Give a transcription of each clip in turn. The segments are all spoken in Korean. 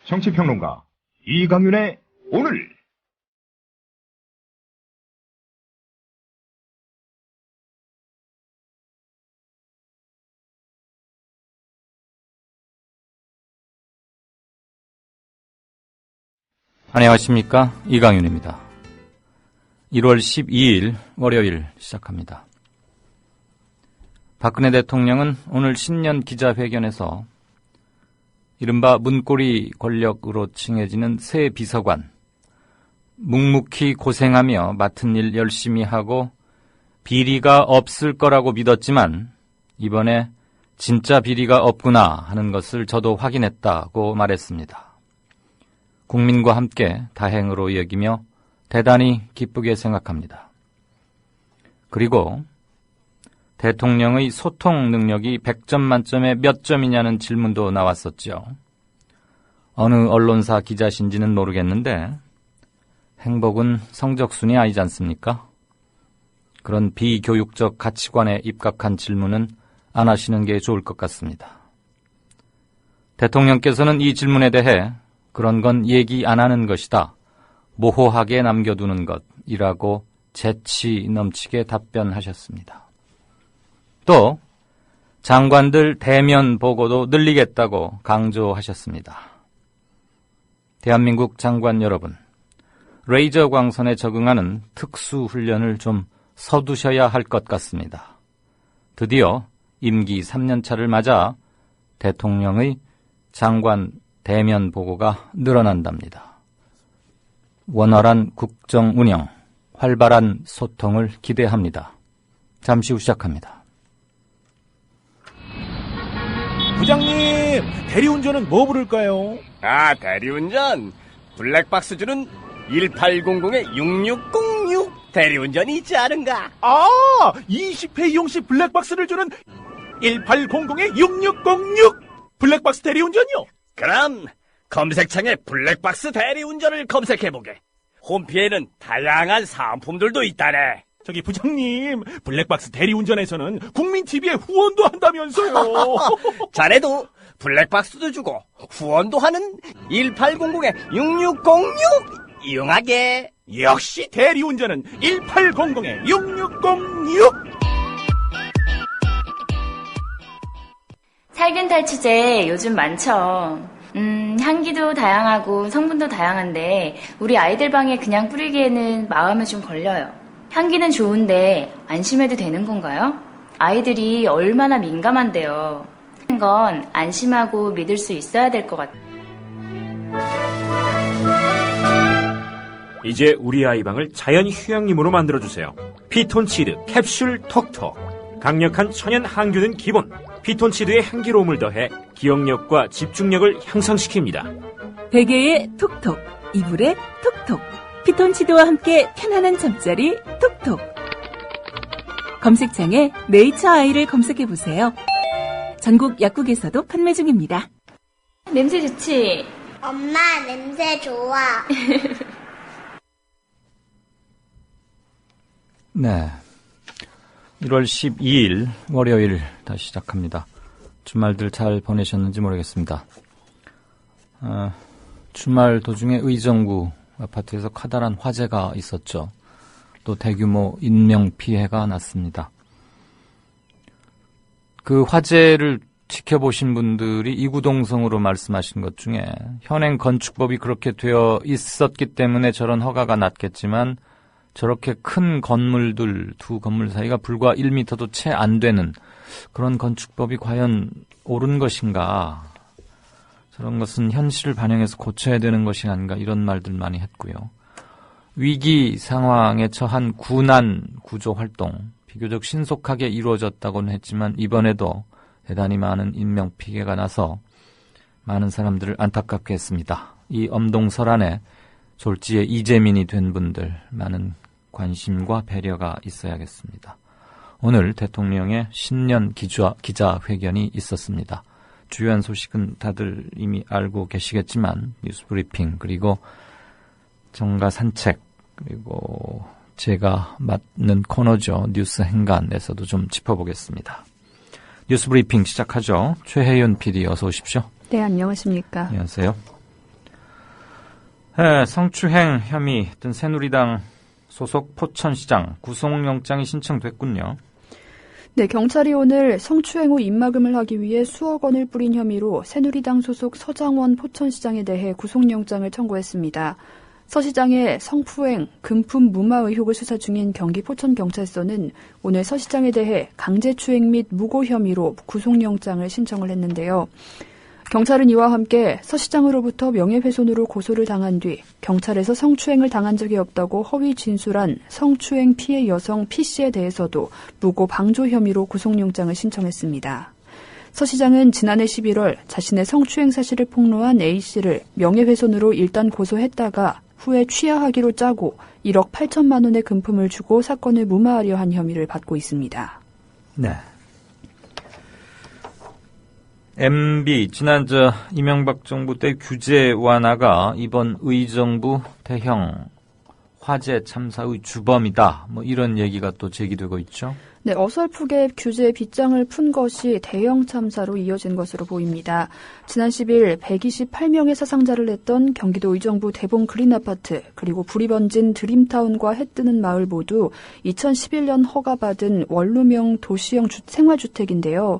정치평론가 이강윤의 오늘. 안녕하십니까, 이강윤입니다. 1월 12일 월요일 시작합니다. 박근혜 대통령은 오늘 신년 기자회견에서 이른바 문고리 권력으로 칭해지는 새 비서관, 묵묵히 고생하며 맡은 일 열심히 하고 비리가 없을 거라고 믿었지만 이번에 진짜 비리가 없구나 하는 것을 저도 확인했다고 말했습니다. 국민과 함께 다행으로 여기며 대단히 기쁘게 생각합니다. 그리고 대통령의 소통 능력이 100점 만점에 몇 점이냐는 질문도 나왔었죠. 어느 언론사 기자신지는 모르겠는데 행복은 성적순이 아니지 않습니까? 그런 비교육적 가치관에 입각한 질문은 안 하시는 게 좋을 것 같습니다. 대통령께서는 이 질문에 대해 그런 건 얘기 안 하는 것이다, 모호하게 남겨두는 것이라고 재치 넘치게 답변하셨습니다. 또 장관들 대면 보고도 늘리겠다고 강조하셨습니다. 대한민국 장관 여러분, 레이저 광선에 적응하는 특수 훈련을 좀 서두셔야 할 것 같습니다. 드디어 임기 3년차를 맞아 대통령의 장관 대면 보고가 늘어난답니다. 원활한 국정 운영, 활발한 소통을 기대합니다. 잠시 후 시작합니다. 부장님, 대리운전은 뭐 부를까요? 아, 대리운전 블랙박스 주는 1800-6606 대리운전이 있지 않은가? 아, 20회 이용시 블랙박스를 주는 1800-6606 블랙박스 대리운전이요? 그럼 검색창에 블랙박스 대리운전을 검색해보게. 홈피에는 다양한 상품들도 있다네. 저기 부장님, 블랙박스 대리운전에서는 국민TV에 후원도 한다면서요. 자네도 블랙박스도 주고 후원도 하는 1800-6606 이용하게. 역시 대리운전은 1800-6606. 살균 탈취제 요즘 많죠. 향기도 다양하고 성분도 다양한데 우리 아이들 방에 그냥 뿌리기에는 마음에 좀 걸려요. 향기는 좋은데 안심해도 되는 건가요? 아이들이 얼마나 민감한데요. 건 안심하고 믿을 수 있어야 될 것 같아요. 이제 우리 아이방을 자연 휴양림으로 만들어주세요. 피톤치드 캡슐 톡톡. 강력한 천연 항균은 기본. 피톤치드의 향기로움을 더해 기억력과 집중력을 향상시킵니다. 베개의 톡톡, 이불의 톡톡. 피톤치드와 함께 편안한 잠자리 톡톡. 검색창에 네이처 아이를 검색해보세요. 전국 약국에서도 판매 중입니다. 냄새 좋지? 엄마, 냄새 좋아. 네, 1월 12일 월요일 다시 시작합니다. 주말들 잘 보내셨는지 모르겠습니다. 주말 도중에 의정부 아파트에서 커다란 화재가 있었죠. 또 대규모 인명피해가 났습니다. 그 화재를 지켜보신 분들이 이구동성으로 말씀하신 것 중에 현행 건축법이 그렇게 되어 있었기 때문에 저런 허가가 났겠지만 저렇게 큰 건물들, 두 건물 사이가 불과 1m도 채 안 되는 그런 건축법이 과연 옳은 것인가, 저런 것은 현실을 반영해서 고쳐야 되는 것이 아닌가, 이런 말들 많이 했고요. 위기 상황에 처한 군안 구조 활동 비교적 신속하게 이루어졌다고는 했지만 이번에도 대단히 많은 인명피해가 나서 많은 사람들을 안타깝게 했습니다. 이 엄동설안에 졸지에 이재민이 된 분들 많은 관심과 배려가 있어야겠습니다. 오늘 대통령의 신년 기자회견이 있었습니다. 주요한 소식은 다들 이미 알고 계시겠지만 뉴스브리핑, 그리고 정가 산책, 그리고 제가 맡는 코너죠, 뉴스 행간에서도 좀 짚어보겠습니다. 뉴스브리핑 시작하죠. 최혜윤 PD 어서 오십시오. 네, 안녕하십니까. 안녕하세요. 네, 성추행 혐의 든 새누리당 소속 포천시장 구속영장이 신청됐군요. 네, 경찰이 오늘 성추행 후 입막음을 하기 위해 수억 원을 뿌린 혐의로 새누리당 소속 서장원 포천시장에 대해 구속영장을 청구했습니다. 서 시장의 성추행, 금품 무마 의혹을 수사 중인 경기 포천경찰서는 오늘 서 시장에 대해 강제추행 및 무고 혐의로 구속영장을 신청을 했는데요. 경찰은 이와 함께 서 시장으로부터 명예훼손으로 고소를 당한 뒤 경찰에서 성추행을 당한 적이 없다고 허위 진술한 성추행 피해 여성 P씨에 대해서도 무고 방조 혐의로 구속영장을 신청했습니다. 서 시장은 지난해 11월 자신의 성추행 사실을 폭로한 A씨를 명예훼손으로 일단 고소했다가 후에 취하하기로 짜고 1억 8천만 원의 금품을 주고 사건을 무마하려 한 혐의를 받고 있습니다. 네. MB 지난 이명박 정부 때 규제 완화가 이번 의정부 대형 화재 참사의 주범이다. 뭐 이런 얘기가 또 제기되고 있죠. 네, 어설프게 규제의 빗장을 푼 것이 대형 참사로 이어진 것으로 보입니다. 지난 10일 128명의 사상자를 냈던 경기도 의정부 대봉 그린아파트 그리고 불이 번진 드림타운과 해뜨는 마을 모두 2011년 허가받은 원룸형 도시형 생활주택인데요.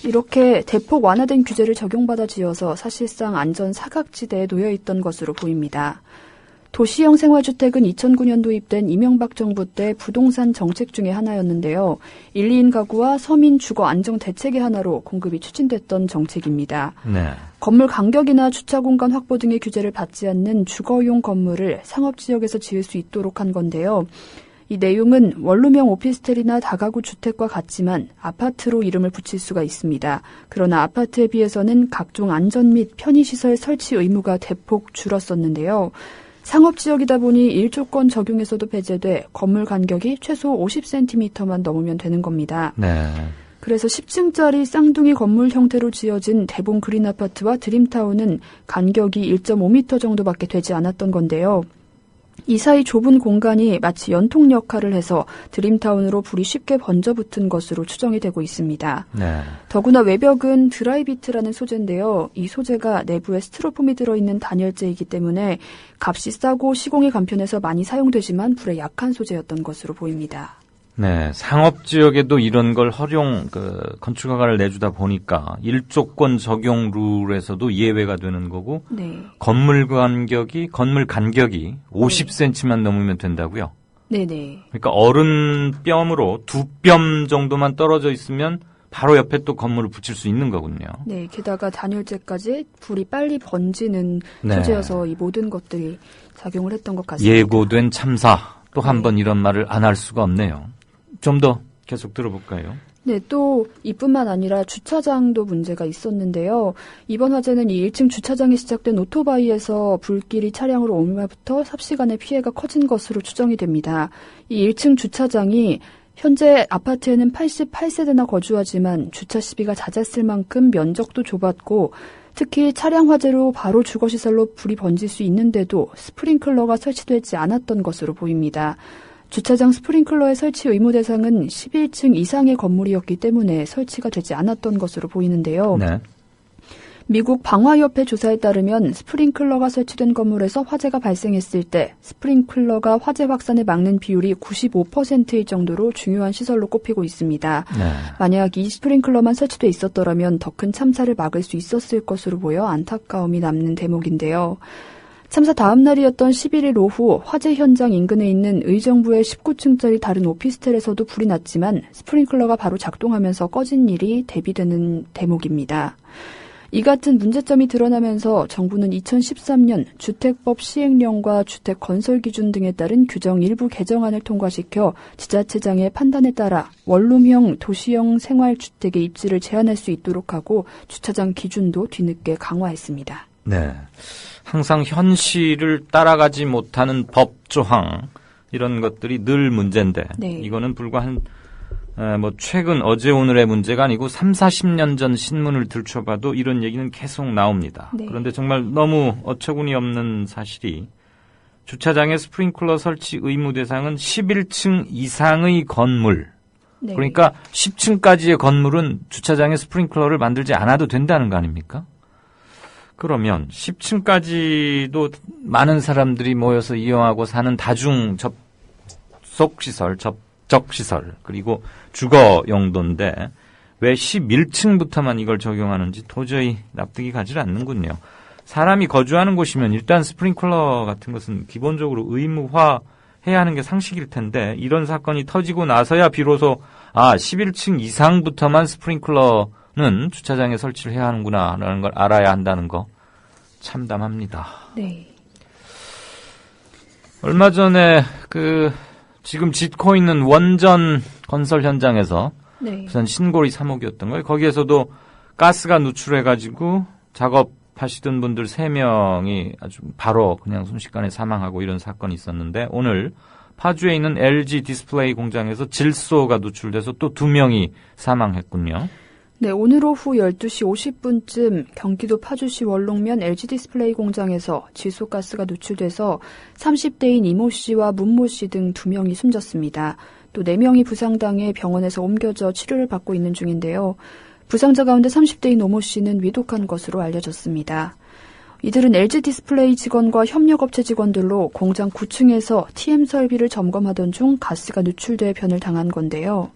이렇게 대폭 완화된 규제를 적용받아 지어서 사실상 안전 사각지대에 놓여있던 것으로 보입니다. 도시형 생활주택은 2009년 도입된 이명박 정부 때 부동산 정책 중의 하나였는데요. 1, 2인 가구와 서민 주거 안정 대책의 하나로 공급이 추진됐던 정책입니다. 네. 건물 간격이나 주차 공간 확보 등의 규제를 받지 않는 주거용 건물을 상업지역에서 지을 수 있도록 한 건데요. 이 내용은 원룸형 오피스텔이나 다가구 주택과 같지만 아파트로 이름을 붙일 수가 있습니다. 그러나 아파트에 비해서는 각종 안전 및 편의시설 설치 의무가 대폭 줄었었는데요. 상업지역이다 보니 1조건 적용에서도 배제돼 건물 간격이 최소 50cm만 넘으면 되는 겁니다. 네. 그래서 10층짜리 쌍둥이 건물 형태로 지어진 대봉 그린아파트와 드림타운은 간격이 1.5m 정도밖에 되지 않았던 건데요. 이 사이 좁은 공간이 마치 연통 역할을 해서 드림타운으로 불이 쉽게 번져붙은 것으로 추정이 되고 있습니다. 네. 더구나 외벽은 드라이비트라는 소재인데요. 이 소재가 내부에 스티로폼이 들어있는 단열재이기 때문에 값이 싸고 시공이 간편해서 많이 사용되지만 불에 약한 소재였던 것으로 보입니다. 네, 상업지역에도 이런 걸 건축 허가를 내주다 보니까 1조건 적용 룰에서도 예외가 되는 거고, 네. 건물 간격이 50cm만 넘으면 된다고요? 네네. 그러니까 어른 뼘으로 2뼘 정도만 떨어져 있으면 바로 옆에 또 건물을 붙일 수 있는 거군요. 네, 게다가 단열재까지 불이 빨리 번지는 네. 소재여서 이 모든 것들이 작용을 했던 것 같습니다. 예고된 참사, 또 한 번 이런 말을 안 할 수가 없네요. 좀 더 계속 들어볼까요? 네, 또 이뿐만 아니라 주차장도 문제가 있었는데요. 이번 화재는 이 1층 주차장에 시작된 오토바이에서 불길이 차량으로 오면부터 삽시간에 피해가 커진 것으로 추정이 됩니다. 이 1층 주차장이 현재 아파트에는 88세대나 거주하지만 주차 시비가 잦았을 만큼 면적도 좁았고 특히 차량 화재로 바로 주거시설로 불이 번질 수 있는데도 스프링클러가 설치되지 않았던 것으로 보입니다. 주차장 스프링클러의 설치 의무 대상은 11층 이상의 건물이었기 때문에 설치가 되지 않았던 것으로 보이는데요. 네. 미국 방화협회 조사에 따르면 스프링클러가 설치된 건물에서 화재가 발생했을 때 스프링클러가 화재 확산을 막는 비율이 95%일 정도로 중요한 시설로 꼽히고 있습니다. 네. 만약 이 스프링클러만 설치돼 있었더라면 더 큰 참사를 막을 수 있었을 것으로 보여 안타까움이 남는 대목인데요. 참사 다음 날이었던 11일 오후 화재 현장 인근에 있는 의정부의 19층짜리 다른 오피스텔에서도 불이 났지만 스프링클러가 바로 작동하면서 꺼진 일이 대비되는 대목입니다. 이 같은 문제점이 드러나면서 정부는 2013년 주택법 시행령과 주택 건설 기준 등에 따른 규정 일부 개정안을 통과시켜 지자체장의 판단에 따라 원룸형 도시형 생활주택의 입지를 제한할 수 있도록 하고 주차장 기준도 뒤늦게 강화했습니다. 네. 항상 현실을 따라가지 못하는 법 조항 이런 것들이 늘 문제인데 네. 이거는 불과 최근 어제 오늘의 문제가 아니고 3, 40년 전 신문을 들춰봐도 이런 얘기는 계속 나옵니다. 네. 그런데 정말 너무 어처구니 없는 사실이 주차장에 스프링클러 설치 의무 대상은 11층 이상의 건물. 네. 그러니까 10층까지의 건물은 주차장에 스프링클러를 만들지 않아도 된다는 거 아닙니까? 그러면 10층까지도 많은 사람들이 모여서 이용하고 사는 다중 접속시설, 접적시설, 그리고 주거 용도인데 왜 11층부터만 이걸 적용하는지 도저히 납득이 가지 않는군요. 사람이 거주하는 곳이면 일단 스프링클러 같은 것은 기본적으로 의무화해야 하는 게 상식일 텐데 이런 사건이 터지고 나서야 비로소 11층 이상부터만 스프링클러는 주차장에 설치를 해야 하는구나라는 걸 알아야 한다는 거 참담합니다. 네. 얼마 전에 지금 짓고 있는 원전 건설 현장에서 네. 부산 신고리 3호기였던 거예요. 거기에서도 가스가 누출해가지고 작업하시던 분들 3명이 아주 바로 그냥 순식간에 사망하고 이런 사건이 있었는데 오늘 파주에 있는 LG 디스플레이 공장에서 질소가 누출돼서 또 2명이 사망했군요. 네, 오늘 오후 12시 50분쯤 경기도 파주시 월롱면 LG 디스플레이 공장에서 질소가스가 누출돼서 30대인 이모 씨와 문모 씨 등 2명이 숨졌습니다. 또 4명이 부상당해 병원에서 옮겨져 치료를 받고 있는 중인데요. 부상자 가운데 30대인 오모 씨는 위독한 것으로 알려졌습니다. 이들은 LG 디스플레이 직원과 협력업체 직원들로 공장 9층에서 TM 설비를 점검하던 중 가스가 누출돼 변을 당한 건데요.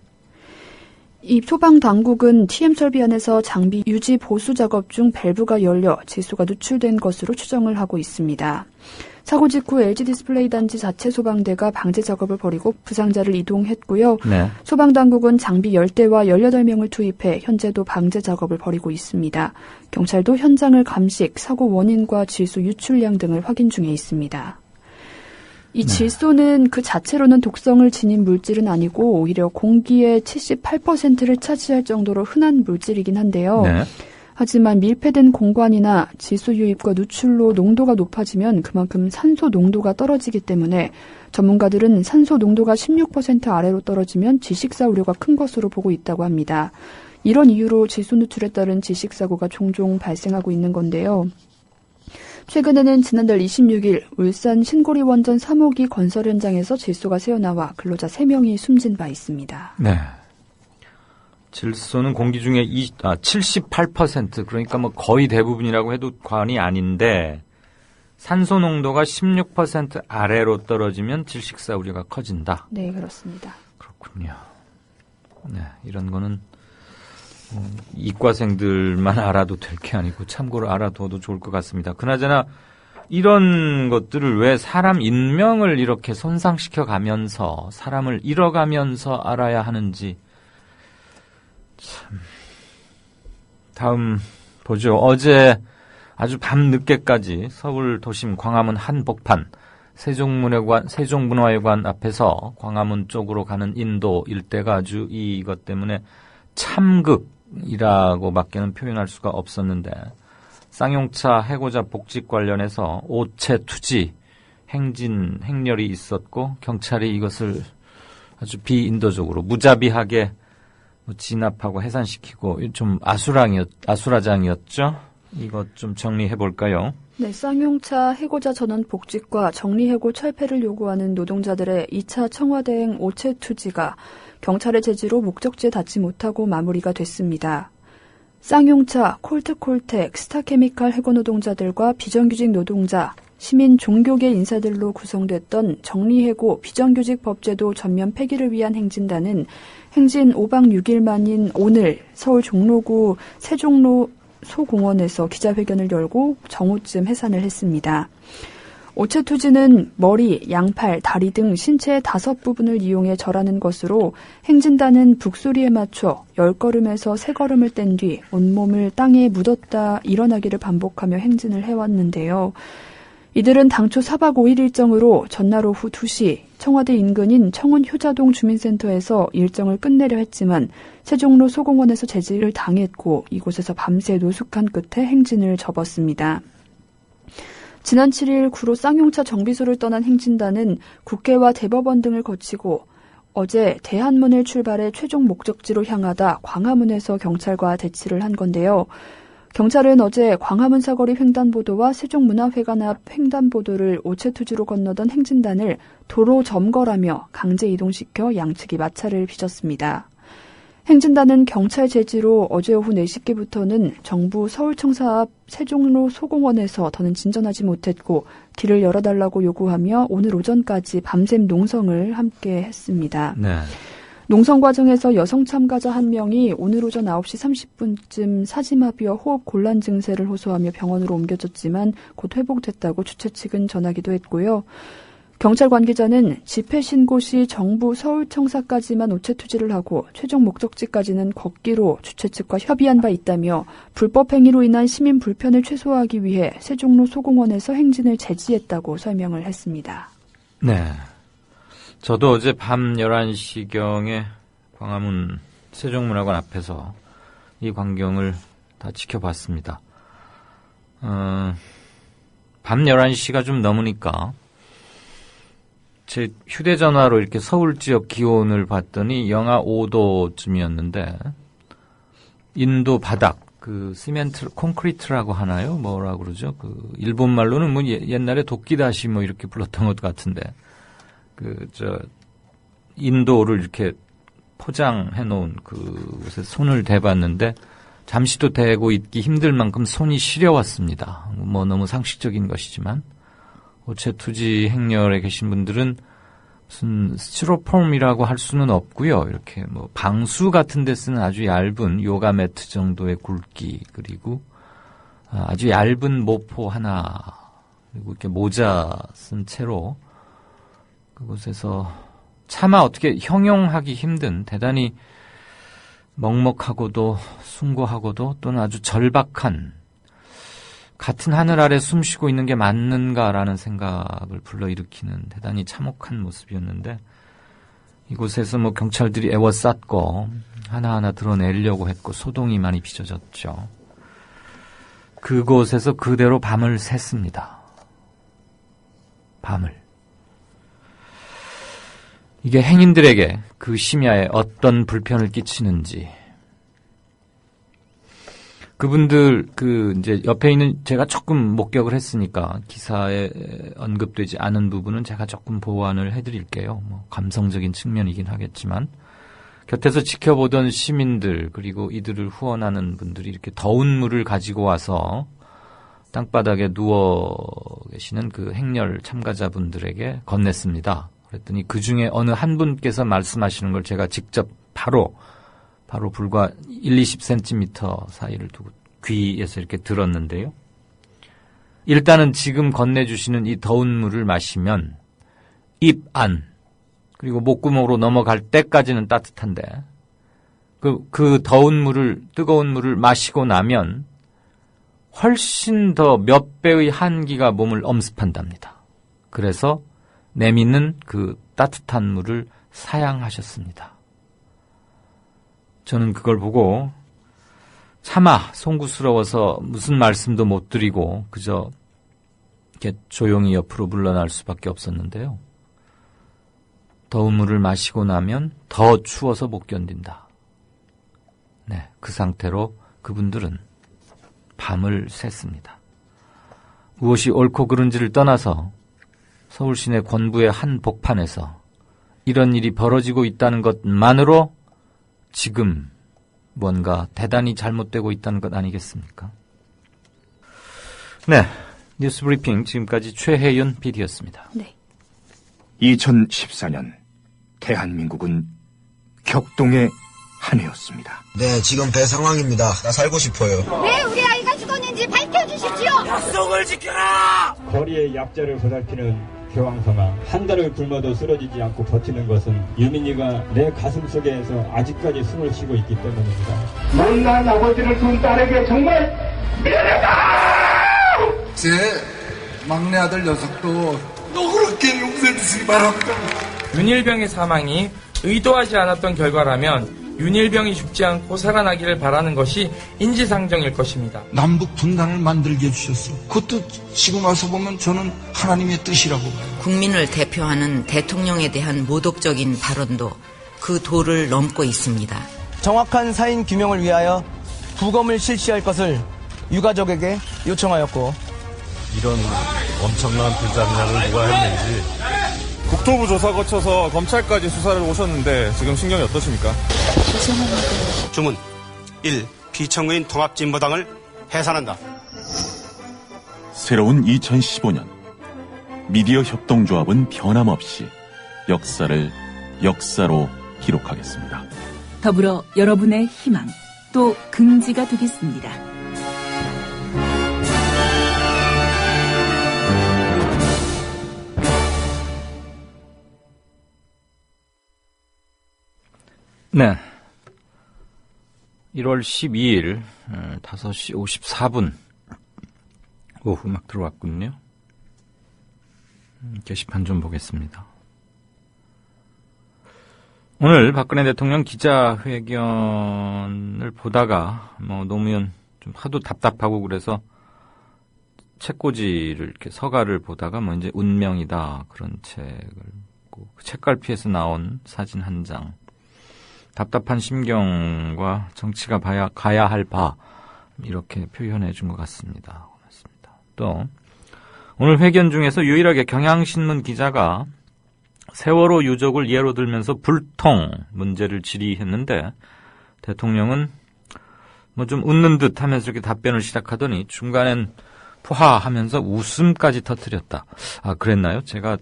이 소방당국은 TM 설비 안에서 장비 유지 보수 작업 중 밸브가 열려 질소가 누출된 것으로 추정을 하고 있습니다. 사고 직후 LG 디스플레이 단지 자체 소방대가 방제 작업을 벌이고 부상자를 이동했고요. 네. 소방당국은 장비 10대와 18명을 투입해 현재도 방제 작업을 벌이고 있습니다. 경찰도 현장을 감식, 사고 원인과 질소 유출량 등을 확인 중에 있습니다. 이 질소는 그 자체로는 독성을 지닌 물질은 아니고 오히려 공기의 78%를 차지할 정도로 흔한 물질이긴 한데요. 네. 하지만 밀폐된 공간이나 질소 유입과 누출로 농도가 높아지면 그만큼 산소 농도가 떨어지기 때문에 전문가들은 산소 농도가 16% 아래로 떨어지면 질식사 우려가 큰 것으로 보고 있다고 합니다. 이런 이유로 질소 누출에 따른 질식사고가 종종 발생하고 있는 건데요. 최근에는 지난달 26일 울산 신고리 원전 3호기 건설 현장에서 질소가 새어나와 근로자 3명이 숨진 바 있습니다. 네. 질소는 공기 중에 78% 그러니까 뭐 거의 대부분이라고 해도 과언이 아닌데 산소 농도가 16% 아래로 떨어지면 질식사 우려가 커진다. 네, 그렇습니다. 그렇군요. 네, 이런 거는 이과생들만 알아도 될 게 아니고 참고로 알아둬도 좋을 것 같습니다. 그나저나 이런 것들을 왜 사람 인명을 이렇게 손상시켜 가면서 사람을 잃어가면서 알아야 하는지 참. 다음 보죠. 어제 아주 밤늦게까지 서울 도심 광화문 한복판 세종문화회관 앞에서 광화문 쪽으로 가는 인도 일대가 아주 이것 때문에 참극이라고 밖에는 표현할 수가 없었는데 쌍용차 해고자 복직 관련해서 오체 투지 행렬이 있었고 경찰이 이것을 아주 비인도적으로 무자비하게 진압하고 해산시키고 좀 아수라장이었죠. 이것 좀 정리해 볼까요? 네, 쌍용차 해고자 전원 복직과 정리해고 철폐를 요구하는 노동자들의 2차 청와대행 오체 투지가 경찰의 제지로 목적지에 닿지 못하고 마무리가 됐습니다. 쌍용차, 콜트콜텍, 스타케미칼 해고 노동자들과 비정규직 노동자, 시민 종교계 인사들로 구성됐던 정리해고 비정규직 법제도 전면 폐기를 위한 행진단은 행진 5박 6일 만인 오늘 서울 종로구 세종로 소공원에서 기자회견을 열고 정오쯤 해산을 했습니다. 오체 투지는 머리, 양팔, 다리 등 신체의 5부분을 이용해 절하는 것으로 행진단은 북소리에 맞춰 10걸음에서 3걸음을 뗀 뒤 온몸을 땅에 묻었다 일어나기를 반복하며 행진을 해왔는데요. 이들은 당초 4박 5일 일정으로 전날 오후 2시 청와대 인근인 청운 효자동 주민센터에서 일정을 끝내려 했지만 세종로 소공원에서 제지를 당했고 이곳에서 밤새 노숙한 끝에 행진을 접었습니다. 지난 7일 구로 쌍용차 정비소를 떠난 행진단은 국회와 대법원 등을 거치고 어제 대한문을 출발해 최종 목적지로 향하다 광화문에서 경찰과 대치를 한 건데요. 경찰은 어제 광화문 사거리 횡단보도와 세종문화회관 앞 횡단보도를 오체투지로 건너던 행진단을 도로 점거라며 강제 이동시켜 양측이 마찰을 빚었습니다. 행진단은 경찰 제지로 어제 오후 4시께부터는 정부 서울청사 앞 세종로 소공원에서 더는 진전하지 못했고 길을 열어달라고 요구하며 오늘 오전까지 밤샘 농성을 함께 했습니다. 네. 농성 과정에서 여성 참가자 한 명이 오늘 오전 9시 30분쯤 사지마비와 호흡 곤란 증세를 호소하며 병원으로 옮겨졌지만 곧 회복됐다고 주최 측은 전하기도 했고요. 경찰 관계자는 집회 신고 시 정부 서울청사까지만 우체 투지를 하고 최종 목적지까지는 걷기로 주최 측과 협의한 바 있다며 불법 행위로 인한 시민 불편을 최소화하기 위해 세종로 소공원에서 행진을 제지했다고 설명을 했습니다. 네. 저도 어제 밤 11시경에 광화문 세종문화관 앞에서 이 광경을 다 지켜봤습니다. 밤 11시가 좀 넘으니까 제 휴대전화로 이렇게 서울 지역 기온을 봤더니 영하 5도쯤이었는데 인도 바닥, 그 시멘트, 콘크리트라고 하나요? 뭐라고 그러죠? 그 일본 말로는 뭐 옛날에 도끼다시 뭐 이렇게 불렀던 것 같은데 인도를 이렇게 포장해 놓은 그곳에 손을 대봤는데 잠시도 대고 있기 힘들 만큼 손이 시려왔습니다. 뭐 너무 상식적인 것이지만 우체 투지 행렬에 계신 분들은 무슨 스티로폼이라고 할 수는 없고요. 이렇게 뭐 방수 같은 데 쓰는 아주 얇은 요가 매트 정도의 굵기, 그리고 아주 얇은 모포 하나, 그리고 이렇게 모자 쓴 채로 그곳에서 차마 어떻게 형용하기 힘든 대단히 먹먹하고도 숭고하고도 또는 아주 절박한, 같은 하늘 아래 숨쉬고 있는 게 맞는가라는 생각을 불러일으키는 대단히 참혹한 모습이었는데, 이곳에서 뭐 경찰들이 애워쌌고 하나하나 드러내려고 했고 소동이 많이 빚어졌죠. 그곳에서 그대로 밤을 샜습니다. 밤을. 이게 행인들에게 그 심야에 어떤 불편을 끼치는지, 그분들 이제 옆에 있는 제가 조금 목격을 했으니까 기사에 언급되지 않은 부분은 제가 조금 보완을 해드릴게요. 뭐 감성적인 측면이긴 하겠지만 곁에서 지켜보던 시민들, 그리고 이들을 후원하는 분들이 이렇게 더운 물을 가지고 와서 땅바닥에 누워 계시는 그 행렬 참가자분들에게 건넸습니다. 그랬더니 그 중에 어느 한 분께서 말씀하시는 걸 제가 직접 바로 불과 1-20cm 사이를 두고 귀에서 이렇게 들었는데요. 일단은 지금 건네주시는 이 더운 물을 마시면 입 안, 그리고 목구멍으로 넘어갈 때까지는 따뜻한데 그 뜨거운 물을 마시고 나면 훨씬 더 몇 배의 한기가 몸을 엄습한답니다. 그래서 내미는 그 따뜻한 물을 사양하셨습니다. 저는 그걸 보고 차마 송구스러워서 무슨 말씀도 못 드리고 그저 이렇게 조용히 옆으로 물러날 수밖에 없었는데요. 더운 물을 마시고 나면 더 추워서 못 견딘다. 네, 그 상태로 그분들은 밤을 샜습니다. 무엇이 옳고 그른지를 떠나서 서울 시내 권부의 한 복판에서 이런 일이 벌어지고 있다는 것만으로 지금 뭔가 대단히 잘못되고 있다는 것 아니겠습니까? 네, 뉴스 브리핑 지금까지 최혜윤 PD였습니다. 네. 2014년 대한민국은 격동의 한 해였습니다. 네, 지금 배 상황입니다. 나 살고 싶어요. 왜 우리 아이가 죽었는지 밝혀주십시오. 약속을 지켜라. 거리의 약자를 보살피는 교황성아, 한 달을 굶어도 쓰러지지 않고 버티는 것은 유민이가 내 가슴 속에서 아직까지 숨을 쉬고 있기 때문입니다. 못난 아버지를 둔 딸에게 정말 미안하다! 제 막내 아들 녀석도 너그럽게 용서해 주시기 바랍니다. 윤일병의 사망이 의도하지 않았던 결과라면 윤일병이 죽지 않고 살아나기를 바라는 것이 인지상정일 것입니다. 남북 분단을 만들게 해주셨어. 그것도 지금 와서 보면 저는 하나님의 뜻이라고 봐요. 국민을 대표하는 대통령에 대한 모독적인 발언도 그 도를 넘고 있습니다. 정확한 사인 규명을 위하여 부검을 실시할 것을 유가족에게 요청하였고, 이런 엄청난 불장난을 누가 했는지 국토부 조사 거쳐서 검찰까지 수사를 오셨는데 지금 신경이 어떠십니까? 죄송합니다. 주문 1. 피청구인 통합진보당을 해산한다. 새로운 2015년 미디어 협동조합은 변함없이 역사를 역사로 기록하겠습니다. 더불어 여러분의 희망 또 긍지가 되겠습니다. 네. 1월 12일 5시 54분 오후 막 들어왔군요. 게시판 좀 보겠습니다. 오늘 박근혜 대통령 기자회견을 보다가 노무현 좀 하도 답답하고 그래서 책꽂이를 이렇게 서가를 보다가 이제 운명이다 그런 책을 책갈피에서 나온 사진 한 장. 답답한 심경과 정치가 가야 할 바 이렇게 표현해 준 것 같습니다. 고맙습니다. 또 오늘 회견 중에서 유일하게 경향신문 기자가 세월호 유족을 예로 들면서 불통 문제를 질의했는데 대통령은 좀 웃는 듯 하면서 이렇게 답변을 시작하더니 중간엔 푸하하면서 웃음까지 터뜨렸다. 아, 그랬나요? 제가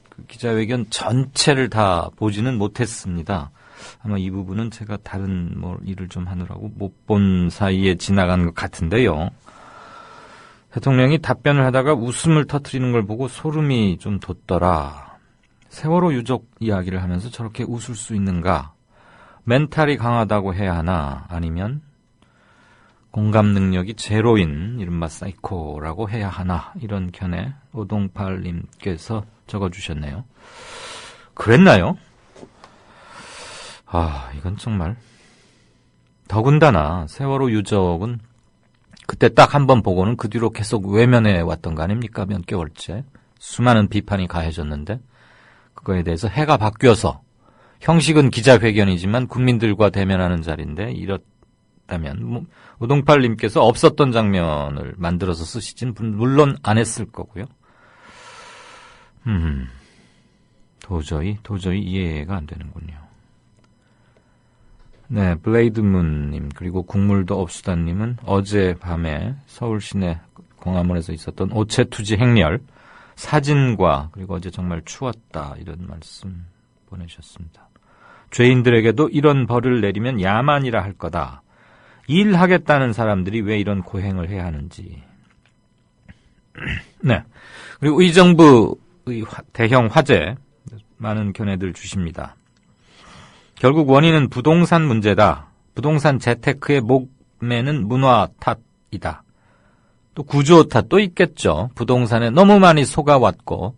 그 기자회견 전체를 다 보지는 못했습니다. 아마 이 부분은 제가 다른 일을 좀 하느라고 못 본 사이에 지나간 것 같은데요. 대통령이 답변을 하다가 웃음을 터뜨리는 걸 보고 소름이 좀 돋더라. 세월호 유족 이야기를 하면서 저렇게 웃을 수 있는가? 멘탈이 강하다고 해야 하나? 아니면 공감 능력이 제로인 이른바 사이코라고 해야 하나? 이런 견해 오동팔님께서 적어주셨네요. 그랬나요? 아, 이건 정말. 더군다나 세월호 유족은 그때 딱 한 번 보고는 그 뒤로 계속 외면해 왔던 거 아닙니까? 몇 개월째. 수많은 비판이 가해졌는데 그거에 대해서 해가 바뀌어서 형식은 기자회견이지만 국민들과 대면하는 자리인데 이렇다면 오동팔님께서 없었던 장면을 만들어서 쓰시진 물론 안 했을 거고요. 도저히 이해가 안 되는군요. 네, 블레이드문님 그리고 국물도 없수다님은 어젯밤에 서울 시내 광화문에서 있었던 오체투지 행렬 사진과 그리고 어제 정말 추웠다 이런 말씀 보내주셨습니다. 죄인들에게도 이런 벌을 내리면 야만이라 할 거다. 일하겠다는 사람들이 왜 이런 고행을 해야 하는지. 네, 그리고 의정부의 대형 화재 많은 견해들 주십니다. 결국 원인은 부동산 문제다. 부동산 재테크의 목매는 문화 탓이다. 또 구조 탓도 있겠죠. 부동산에 너무 많이 속아왔고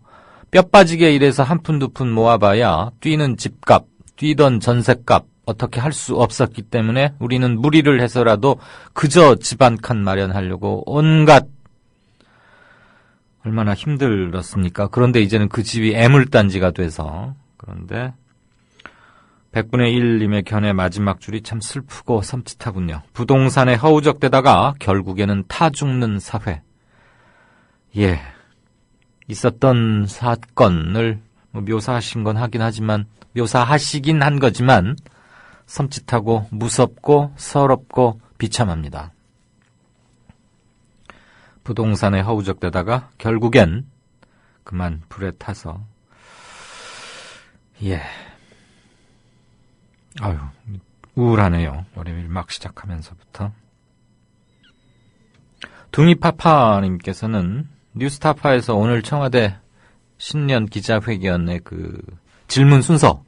뼈 빠지게 일해서 한 푼 두 푼 모아봐야 뛰는 집값, 뛰던 전셋값 어떻게 할 수 없었기 때문에 우리는 무리를 해서라도 그저 집 한 칸 마련하려고 온갖 얼마나 힘들었습니까? 그런데 이제는 그 집이 애물단지가 돼서 그런데 100분의 1님의 견해 마지막 줄이 참 슬프고 섬찟하군요. 부동산에 허우적대다가 결국에는 타 죽는 사회. 예, 있었던 사건을 묘사하신 건 하긴 하지만 묘사하시긴 한 거지만 섬찟하고 무섭고 서럽고 비참합니다. 부동산에 허우적대다가 결국엔 그만 불에 타서 예. 아유, 우울하네요. 월요일 막 시작하면서부터. 둥이파파님께서는 뉴스타파에서 오늘 청와대 신년 기자회견의 그 질문 순서,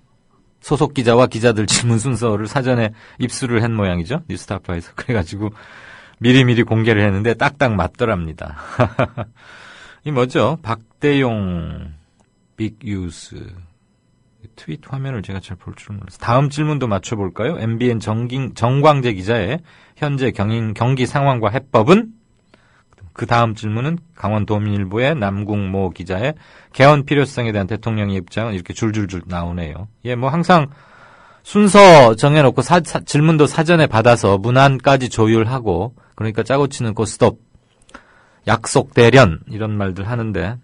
소속 기자와 기자들 질문 순서를 사전에 입수를 한 모양이죠. 뉴스타파에서. 그래가지고 미리미리 공개를 했는데 딱딱 맞더랍니다. 이 뭐죠? 박대용 빅유스. 트윗 화면을 제가 잘 볼 줄은 몰랐어요. 다음 질문도 맞춰볼까요? MBN 정광재 기자의 현재 경기 상황과 해법은? 그 다음 질문은 강원도민일보의 남궁모 기자의 개헌 필요성에 대한 대통령의 입장은 이렇게 줄줄줄 나오네요. 예, 항상 순서 정해놓고 질문도 사전에 받아서 문안까지 조율하고 그러니까 짜고 치는 고 스톱, 약속 대련 이런 말들 하는데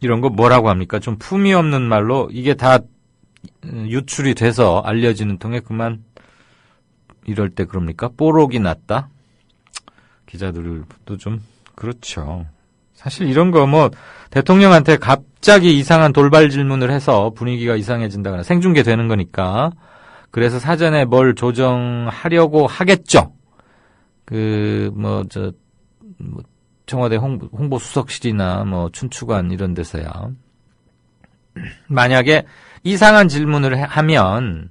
이런 거 뭐라고 합니까? 좀 품위 없는 말로 이게 다 유출이 돼서 알려지는 통에 그만 이럴 때 그럽니까? 뽀록이 났다? 기자들도 좀 그렇죠. 사실 이런 거 뭐 대통령한테 갑자기 이상한 돌발 질문을 해서 분위기가 이상해진다거나 생중계되는 거니까 그래서 사전에 뭘 조정하려고 하겠죠. 청와대 홍보수석실이나 춘추관 이런 데서야. 만약에 이상한 질문을 하면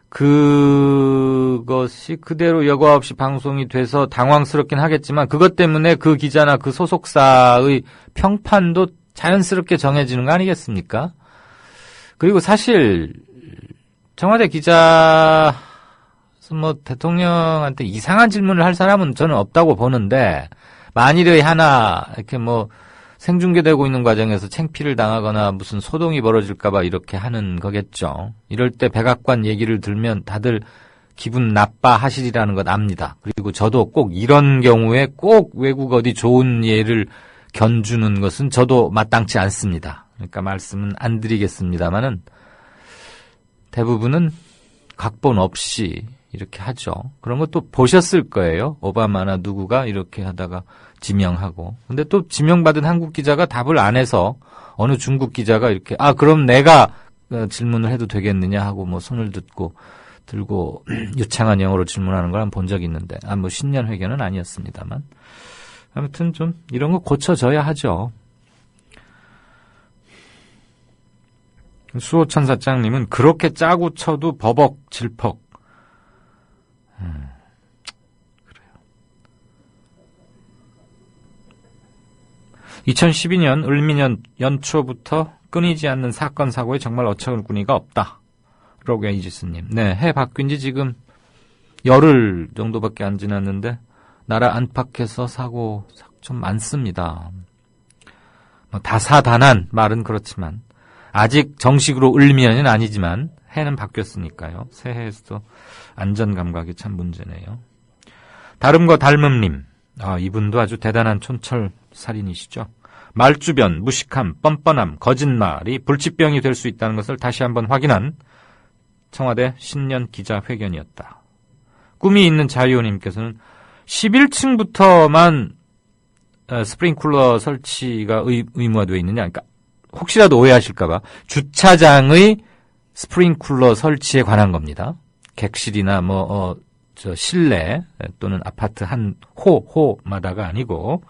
그것이 그대로 여과 없이 방송이 돼서 당황스럽긴 하겠지만 그것 때문에 그 기자나 그 소속사의 평판도 자연스럽게 정해지는 거 아니겠습니까? 그리고 사실 청와대 기자 대통령한테 이상한 질문을 할 사람은 저는 없다고 보는데 만일에 하나 이렇게 생중계되고 있는 과정에서 창피를 당하거나 무슨 소동이 벌어질까봐 이렇게 하는 거겠죠. 이럴 때 백악관 얘기를 들면 다들 기분 나빠하시리라는 것 압니다. 그리고 저도 꼭 이런 경우에 꼭 외국 어디 좋은 예를 견주는 것은 저도 마땅치 않습니다. 그러니까 말씀은 안 드리겠습니다만은 대부분은 각본 없이 이렇게 하죠. 그런 것도 보셨을 거예요. 오바마나 누구가 이렇게 하다가 지명하고. 근데 또 지명받은 한국 기자가 답을 안 해서 어느 중국 기자가 이렇게 그럼 내가 질문을 해도 되겠느냐 하고 손을 들고 유창한 영어로 질문하는 걸 한 본 적이 있는데 신년회견은 아니었습니다만 아무튼 좀 이런 거 고쳐져야 하죠. 수호천사장님은 그렇게 짜고 쳐도 버벅 질퍽. 그래요. 2012년 을미년 연초부터 끊이지 않는 사건 사고에 정말 어처구니가 없다. 로게이지스님. 네, 해 바뀐 지 지금 열흘 정도밖에 안 지났는데 나라 안팎에서 사고 좀 많습니다. 다사다난 말은 그렇지만 아직 정식으로 을미연은 아니지만 해는 바뀌었으니까요. 새해에서도 안전감각이 참 문제네요. 다름과 닮음님. 이분도 아주 대단한 촌철살인이시죠. 말주변, 무식함, 뻔뻔함, 거짓말이 불치병이 될 수 있다는 것을 다시 한번 확인한 청와대 신년 기자회견이었다. 꿈이 있는 자유님께서는 11층부터만 스프링쿨러 설치가 의무화되어 있느냐. 그러니까 혹시라도 오해하실까봐 주차장의 스프링쿨러 설치에 관한 겁니다. 객실이나 실내 또는 아파트 한 호마다가 아니고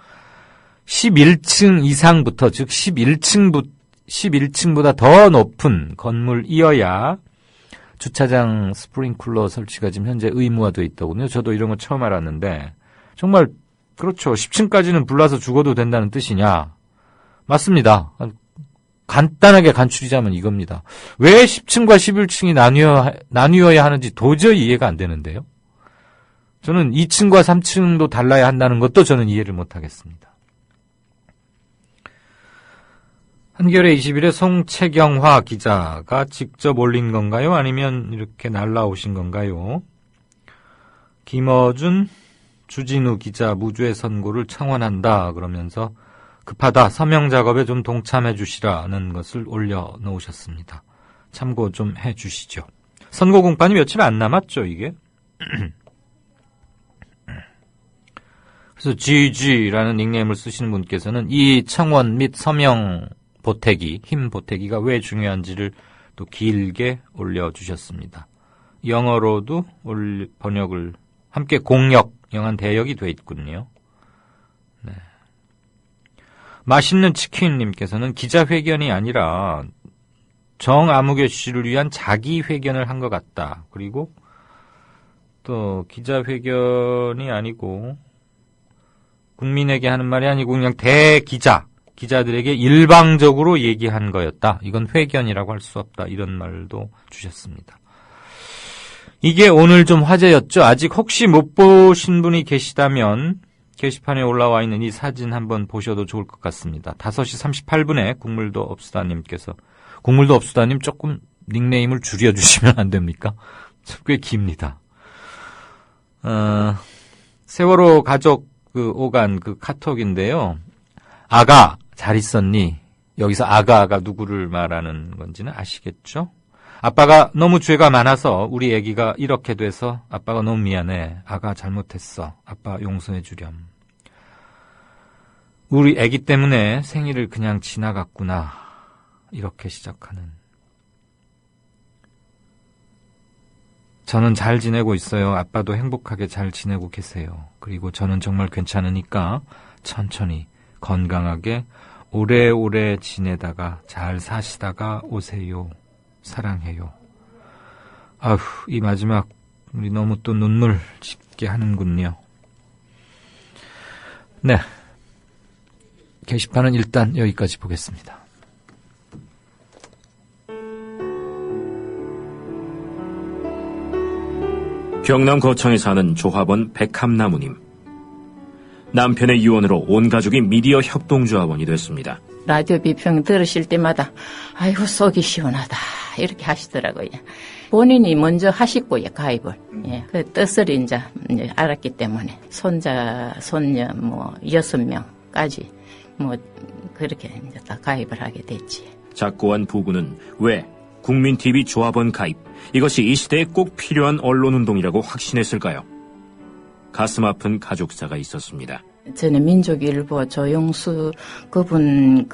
11층 이상부터 즉 11층보다 더 높은 건물이어야 주차장 스프링쿨러 설치가 지금 현재 의무화되어 있더군요. 저도 이런 거 처음 알았는데 정말 그렇죠. 10층까지는 불나서 죽어도 된다는 뜻이냐? 맞습니다. 간단하게 간추리자면 이겁니다. 왜 10층과 11층이 나뉘어야 하는지 도저히 이해가 안 되는데요. 저는 2층과 3층도 달라야 한다는 것도 저는 이해를 못하겠습니다. 한겨레 21의 송채경화 기자가 직접 올린 건가요? 아니면 이렇게 날라오신 건가요? 김어준, 주진우 기자 무죄 선고를 청원한다 그러면서 급하다. 서명 작업에 좀 동참해 주시라는 것을 올려놓으셨습니다. 참고 좀 해 주시죠. 선고 공판이 며칠 안 남았죠, 이게? 그래서 GG라는 닉네임을 쓰시는 분께서는 이 청원 및 서명 보태기, 힘 보태기가 왜 중요한지를 또 길게 올려주셨습니다. 영어로도 번역을 함께 영한 대역이 돼 있군요. 네. 맛있는 치킨님께서는 기자회견이 아니라 정아무개 씨를 위한 자기회견을 한 것 같다. 그리고 또 기자회견이 아니고 국민에게 하는 말이 아니고 그냥 기자들에게 일방적으로 얘기한 거였다. 이건 회견이라고 할 수 없다. 이런 말도 주셨습니다. 이게 오늘 좀 화제였죠. 아직 혹시 못 보신 분이 계시다면 게시판에 올라와 있는 이 사진 한번 보셔도 좋을 것 같습니다. 5시 38분에 국물도 없수다님께서 국물도 없수다님 조금 닉네임을 줄여주시면 안 됩니까? 꽤 깁니다. 세월호 가족 오간 카톡인데요. 아가 잘 있었니? 여기서 아가가 누구를 말하는 건지는 아시겠죠? 아빠가 너무 죄가 많아서 우리 애기가 이렇게 돼서 아빠가 너무 미안해. 아가 잘못했어. 아빠 용서해 주렴. 우리 애기 때문에 생일을 그냥 지나갔구나. 이렇게 시작하는. 저는 잘 지내고 있어요. 아빠도 행복하게 잘 지내고 계세요. 그리고 저는 정말 괜찮으니까 천천히 건강하게 오래오래 지내다가 잘 사시다가 오세요. 사랑해요. 아휴, 이 마지막 우리 너무 또 눈물 짓게 하는군요. 네. 게시판은 일단 여기까지 보겠습니다. 경남 거창에 사는 조합원 백함나무님. 남편의 유언으로 온 가족이 미디어 협동조합원이 됐습니다. 라디오 비평 들으실 때마다 아이고 속이 시원하다 이렇게 하시더라고요. 본인이 먼저 하시고요, 가입을. 예, 그 뜻을 이제 알았기 때문에 손자, 손녀 6명까지 그렇게 이제 다 가입을 하게 됐지. 작고한 부부는 왜 국민TV 조합원 가입, 이것이 이 시대에 꼭 필요한 언론운동이라고 확신했을까요? 가슴 아픈 가족사가 있었습니다. 저는 민족일보 조용수 그분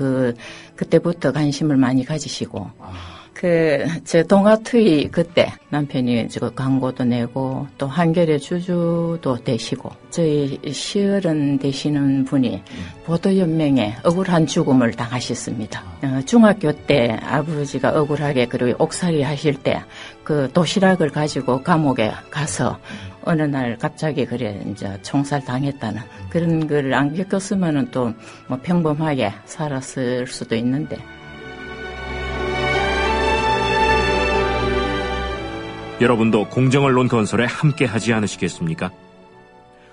그때부터 관심을 많이 가지시고 저 동아투이 그때 남편이 저 광고도 내고 또 한겨레 주주도 되시고 저희 시어른 되시는 분이 보도연맹에 억울한 죽음을 당하셨습니다. 중학교 때 아버지가 억울하게 그리고 옥살이 하실 때 그 도시락을 가지고 감옥에 가서 어느 날 갑자기 그래 이제 총살 당했다는 그런 걸 안 겪었으면은 또 평범하게 살았을 수도 있는데. 여러분도 공정언론 건설에 함께하지 않으시겠습니까?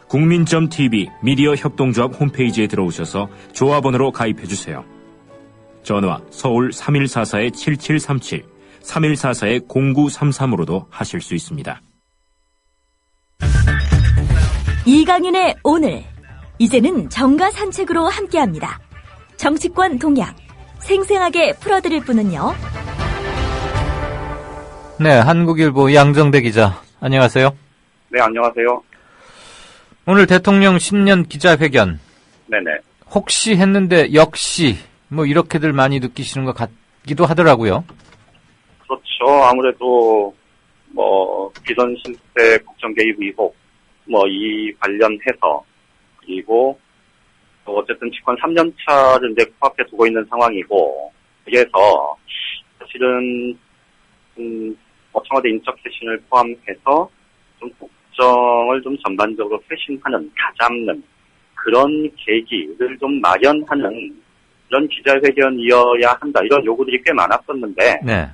국민.tv 미디어 협동조합 홈페이지에 들어오셔서 조합원으로 가입해주세요. 전화 서울 3144-7737, 3144-0933으로도 하실 수 있습니다. 이강윤의 오늘, 이제는 정가 산책으로 함께합니다. 정치권 동향, 생생하게 풀어드릴 분은요. 네, 한국일보 양정대 기자, 안녕하세요. 네, 안녕하세요. 오늘 대통령 신년 기자회견. 네네. 혹시 했는데 역시 이렇게들 많이 느끼시는 것 같기도 하더라고요. 그렇죠. 아무래도 비선 실세 국정 개입 의혹 이 관련해서 그리고 어쨌든 집권 3년 차를 이제 코앞에 두고 있는 상황이고 그래서 사실은 청와대 인적 쇄신을 포함해서 좀 국정을 좀 전반적으로 쇄신하는, 다잡는 그런 계기를 좀 마련하는 이런 기자회견이어야 한다. 이런 요구들이 꽤 많았었는데, 네.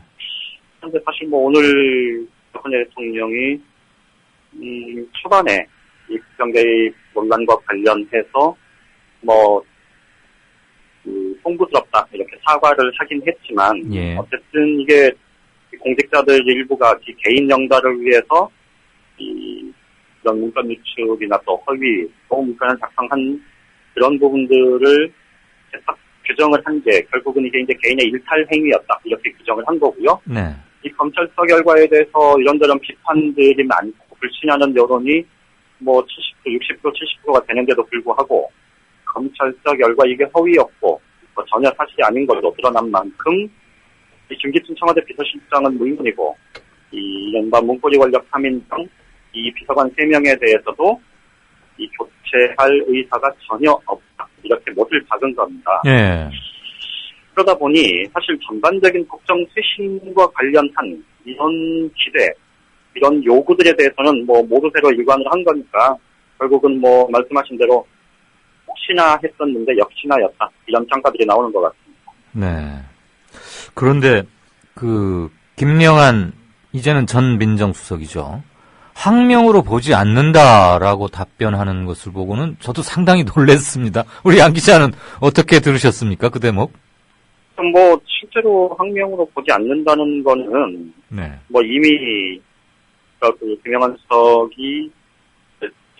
그런데 사실 오늘 박근혜 대통령이 초반에 이 국정 개입 논란과 관련해서 송구스럽다 이렇게 사과를 하긴 했지만, 예. 어쨌든 이게 공직자들 일부가 개인 영달을 위해서 이런 문건 유출이나 또 허위, 또 문건을 작성한 그런 부분들을 규정을 한 게 결국은 이게 이제 개인의 일탈 행위였다 이렇게 규정을 한 거고요. 네. 이 검찰 수사 결과에 대해서 이런저런 비판들이 많고 불신하는 여론이 70%, 60%, 70%가 되는데도 불구하고 검찰 수사 결과 이게 허위였고 전혀 사실이 아닌 걸로 드러난 만큼 이 김기춘 청와대 비서실장은 무인분이고 이 이른바 문고리 권력 3인방 이 비서관 3명에 대해서도 이 교체할 의사가 전혀 없다. 이렇게 못을 박은 겁니다. 예. 그러다 보니 사실 전반적인 국정 쇄신과 관련한 이런 기대, 이런 요구들에 대해서는 모두 새로 일관을 한 거니까 결국은 말씀하신 대로 혹시나 했었는데 역시나였다. 이런 평가들이 나오는 것 같습니다. 네. 그런데 김영한 이제는 전 민정수석이죠. 항명으로 보지 않는다라고 답변하는 것을 보고는 저도 상당히 놀랐습니다. 우리 양 기자는 어떻게 들으셨습니까? 그 대목? 실제로 항명으로 보지 않는다는 거는 네. 이미 김영한 수석이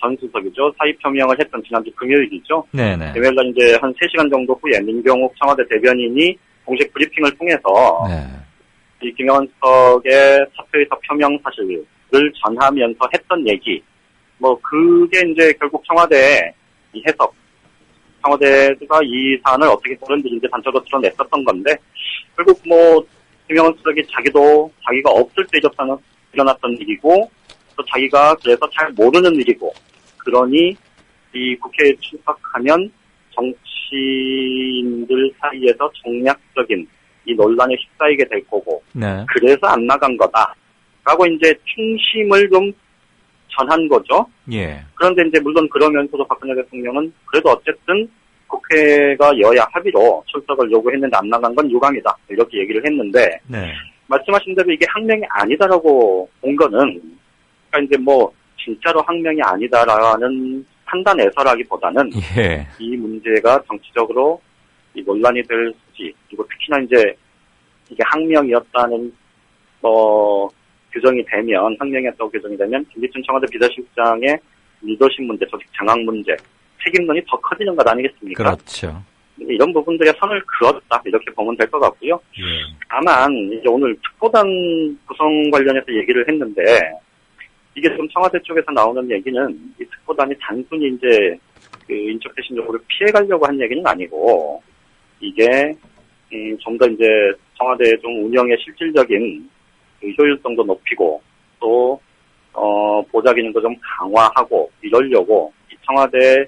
전 수석이죠. 사의 표명을 했던 지난주 금요일이죠. 네네. 금요일날 이제 한 3시간 정도 후에 민경욱 청와대 대변인이 공식 브리핑을 통해서 네. 이 김영석의 사표에서 표명 사실을 전하면서 했던 얘기, 뭐 그게 이제 결국 청와대 이 해석, 청와대가 이 사안을 어떻게 보는지 단적으로 드러냈었던 건데, 결국 뭐 김영석 수석이 자기가 없을 때 일어났던 일이고, 또 자기가 그래서 잘 모르는 일이고, 그러니 이 국회에 출석하면 정치인들 사이에서 정략적인 이 논란에 휩싸이게 될 거고, 네. 그래서 안 나간 거다라고 이제 충심을 좀 전한 거죠. 예. 그런데 이제 물론 그러면서도 박근혜 대통령은 그래도 어쨌든 국회가 여야 합의로 출석을 요구했는데 안 나간 건 유감이다, 이렇게 얘기를 했는데, 네. 말씀하신 대로 이게 항명이 아니다라고 본 거는, 그러니까 이제 뭐 진짜로 항명이 아니다라는 판단에서라기보다는 예. 이 문제가 정치적으로 이 논란이 될지, 그리고 특히나 이제 이게 항명이었다는 규정이 되면, 항명이었다고 규정이 되면 김기춘 청와대 비서실장의 리더십 문제, 조직 장악 문제, 책임론이 더 커지는 것 아니겠습니까? 그렇죠. 이런 부분들의 선을 그었다, 이렇게 보면 될 것 같고요. 예. 다만 이제 오늘 특보단 구성 관련해서 얘기를 했는데, 이게 좀 청와대 쪽에서 나오는 얘기는 이 특보단이 단순히 이제 그 인적 대신 요구를 피해가려고 한 얘기는 아니고, 이게 좀 더 이제 청와대의 좀 운영의 실질적인 그 효율성도 높이고, 또 보좌 기능도 좀 강화하고 이러려고 이 청와대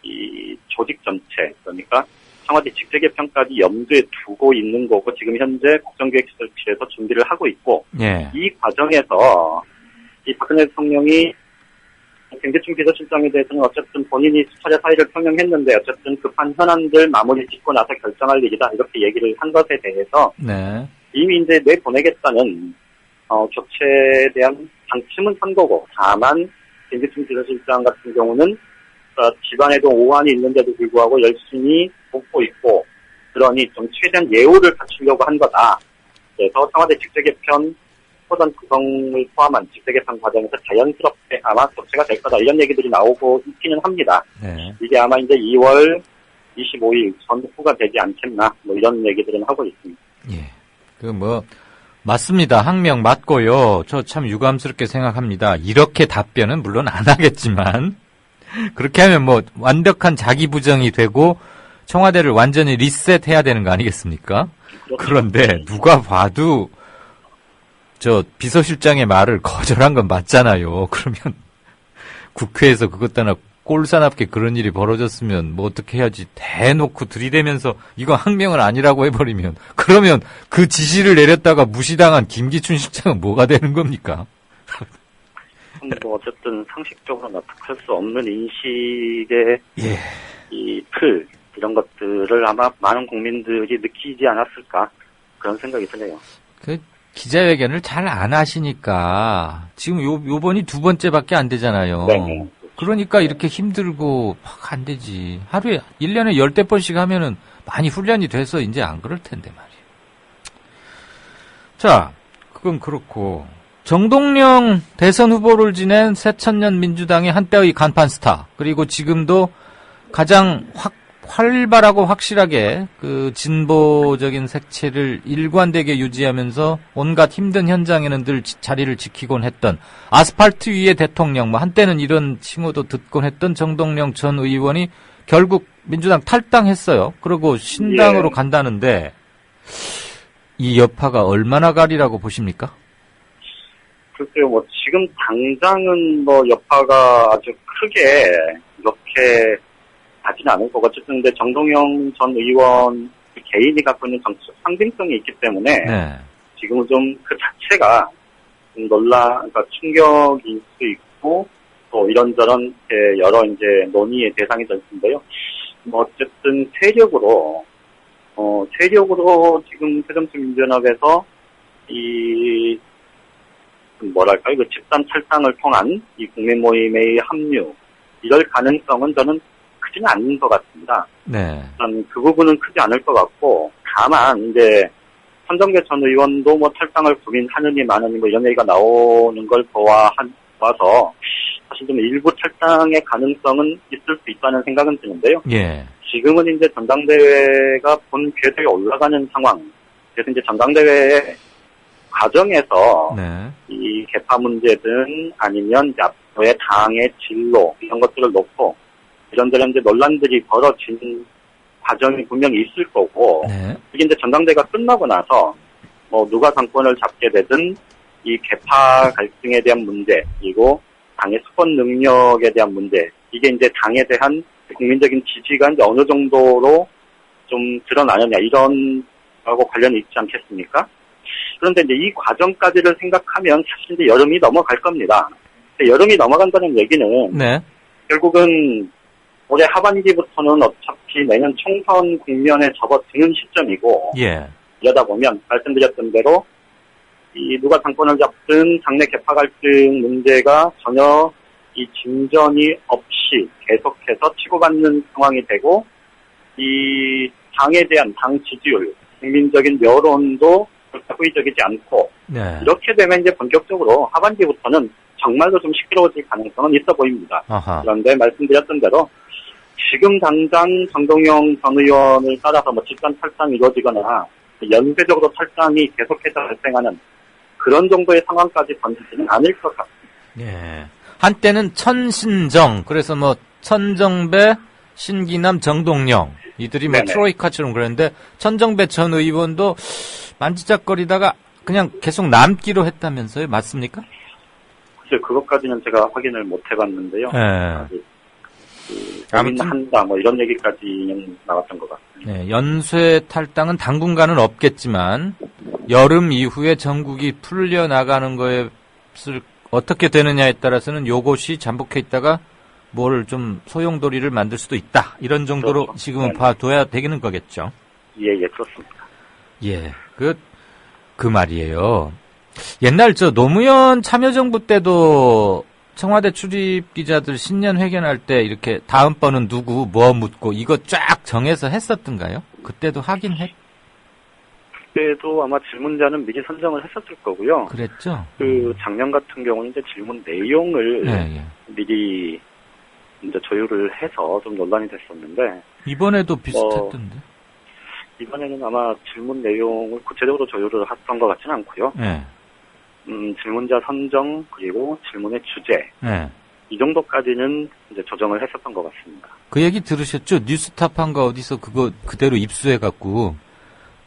이 조직 전체, 그러니까 청와대 직제 개편까지 염두에 두고 있는 거고, 지금 현재 국정기획실에서 준비를 하고 있고, 예. 이 과정에서 이 박근혜 대통령이 김기춘 비서실장에 대해서는 어쨌든 본인이 수차례 사의를 표명했는데, 어쨌든 급한 현안들 마무리 짓고 나서 결정할 일이다, 이렇게 얘기를 한 것에 대해서 네. 이미 이제 내보내겠다는 교체에 대한 방침은 한 거고, 다만 김기춘 비서실장 같은 경우는 집안에도 오한이 있는데도 불구하고 열심히 돕고 있고, 그러니 좀 최대한 예우를 갖추려고 한 거다. 그래서 청와대 직제 개편 포단 구성을 포함한 직제 개편 과정에서 자연스럽게 아마 교체가 될 거다, 이런 얘기들이 나오고 있기는 합니다. 네. 이게 아마 이제 2월 25일 전후가 되지 않겠나, 뭐 이런 얘기들은 하고 있습니다. 예. 맞습니다. 항명 맞고요. 저 참 유감스럽게 생각합니다. 이렇게 답변은 물론 안 하겠지만, 그렇게 하면 뭐 완벽한 자기 부정이 되고 청와대를 완전히 리셋해야 되는 거 아니겠습니까? 그런데 누가 봐도 저 비서실장의 말을 거절한 건 맞잖아요. 그러면 국회에서 그것 하나 꼴사납게 그런 일이 벌어졌으면 뭐 어떻게 해야지, 대놓고 들이대면서 이거 항명은 아니라고 해버리면, 그러면 그 지시를 내렸다가 무시당한 김기춘 실장은 뭐가 되는 겁니까? 뭐 어쨌든 상식적으로 납득할 수 없는 인식의 예. 이 틀, 이런 것들을 아마 많은 국민들이 느끼지 않았을까, 그런 생각이 드네요. 그 기자회견을 잘 안 하시니까 지금 요번이 두 번째밖에 안 되잖아요. 네. 그러니까 이렇게 힘들고 막 안 되지. 하루에 1년에 10대번씩 하면은 많이 훈련이 돼서 이제 안 그럴 텐데 말이에요. 자, 그건 그렇고, 정동영 대선 후보를 지낸 새천년 민주당의 한때의 간판 스타, 그리고 지금도 가장 활발하고 확실하게 그 진보적인 색채를 일관되게 유지하면서 온갖 힘든 현장에는 늘 자리를 지키곤 했던 아스팔트 위의 대통령, 뭐 한때는 이런 칭호도 듣곤 했던 정동영 전 의원이 결국 민주당 탈당했어요. 그리고 신당으로 간다는데, 이 여파가 얼마나 가리라고 보십니까? 글쎄요, 뭐 지금 당장은 뭐 여파가 아주 크게 이렇게 하진 않을 거고, 어쨌든 근데 정동영 전 의원 개인이 갖고 있는 정치적 상징성이 있기 때문에, 네. 지금은 좀 그 자체가 그러니까 충격일 수 있고, 또 이런저런 여러 이제 논의의 대상이 될 텐데요. 뭐 어쨌든 세력으로 지금 새정치민주연합에서 이 뭐랄까요, 그 집단 탈당을 통한 이 국민 모임의 합류, 이럴 가능성은 저는 크지는 않는 것 같습니다. 네. 일단 그 부분은 크지 않을 것 같고, 다만 이제 선정계 전 의원도 뭐 탈당을 고민하느니 마느니 뭐 이런 얘기가 나오는 걸 봐서 사실 좀 일부 탈당의 가능성은 있을 수 있다는 생각은 드는데요. 예. 지금은 이제 전당대회가 본 궤도에 올라가는 상황. 그래서 이제 전당대회 과정에서 네. 이 개파 문제든 아니면 이제 앞으로의 당의 진로 이런 것들을 놓고 이런저런 이제 논란들이 벌어진 과정이 분명히 있을 거고 네. 이게 이제 전당대회가 끝나고 나서 뭐 누가 당권을 잡게 되든 이 개파 갈등에 대한 문제 그리고 당의 수권 능력에 대한 문제 이게 이제 당에 대한 국민적인 지지가 이제 어느 정도로 좀 드러나느냐 이런 거하고 관련이 있지 않겠습니까? 그런데 이제 이 과정까지를 생각하면 사실 이제 여름이 넘어갈 겁니다. 여름이 넘어간다는 얘기는 네. 결국은 올해 하반기부터는 어차피 내년 총선 국면에 접어드는 시점이고 예. 이러다 보면 말씀드렸던 대로 이 누가 당권을 잡든 당내 개파 갈등 문제가 전혀 이 진전이 없이 계속해서 치고받는 상황이 되고 이 당에 대한 당 지지율, 국민적인 여론도 호의적이지 않고 네. 이렇게 되면 이제 본격적으로 하반기부터는 정말로 좀 시끄러워질 가능성은 있어 보입니다. 아하. 그런데 말씀드렸던 대로 지금 당장 정동영 전 의원을 따라서 뭐 집단 탈당이 이루어지거나 연쇄적으로 탈당이 계속해서 발생하는 그런 정도의 상황까지 번지지는 않을 것 같습니다. 예. 한때는 천신정, 그래서 뭐 천정배, 신기남, 정동영 이들이 뭐 네네. 트로이카처럼 그랬는데 천정배 전 의원도 만지작거리다가 그냥 계속 남기로 했다면서요? 맞습니까? 글쎄 그것까지는 제가 확인을 못 해봤는데요. 예. 아무튼 한다 뭐 이런 얘기까지는 나왔던 것 같습니다. 네, 연쇄 탈당은 당분간은 없겠지만 여름 이후에 전국이 풀려나가는 거에 어떻게 되느냐에 따라서는 요것이 잠복해 있다가 뭘 좀 소용돌이를 만들 수도 있다. 이런 정도로 그렇죠. 지금은 봐둬야 되는 거겠죠. 예, 그렇습니다. 예, 그 말이에요. 옛날 노무현 참여정부 때도 청와대 출입 기자들 신년 회견할 때 이렇게 다음번은 누구 뭐 묻고 이거 쫙 정해서 했었던가요? 그때도 하긴 그때도 아마 질문자는 미리 선정을 했었을 거고요. 그랬죠. 작년 같은 경우는 이제 질문 내용을 미리 이제 조율을 해서 좀 논란이 됐었는데 이번에도 비슷했던데. 이번에는 아마 질문 내용을 구체적으로 조율을 했던 것 같지는 않고요. 네. 질문자 선정 그리고 질문의 주제 네. 이 정도까지는 이제 조정을 했었던 것 같습니다. 그 얘기 들으셨죠? 뉴스타파인가 어디서 그거 그대로 입수해갖고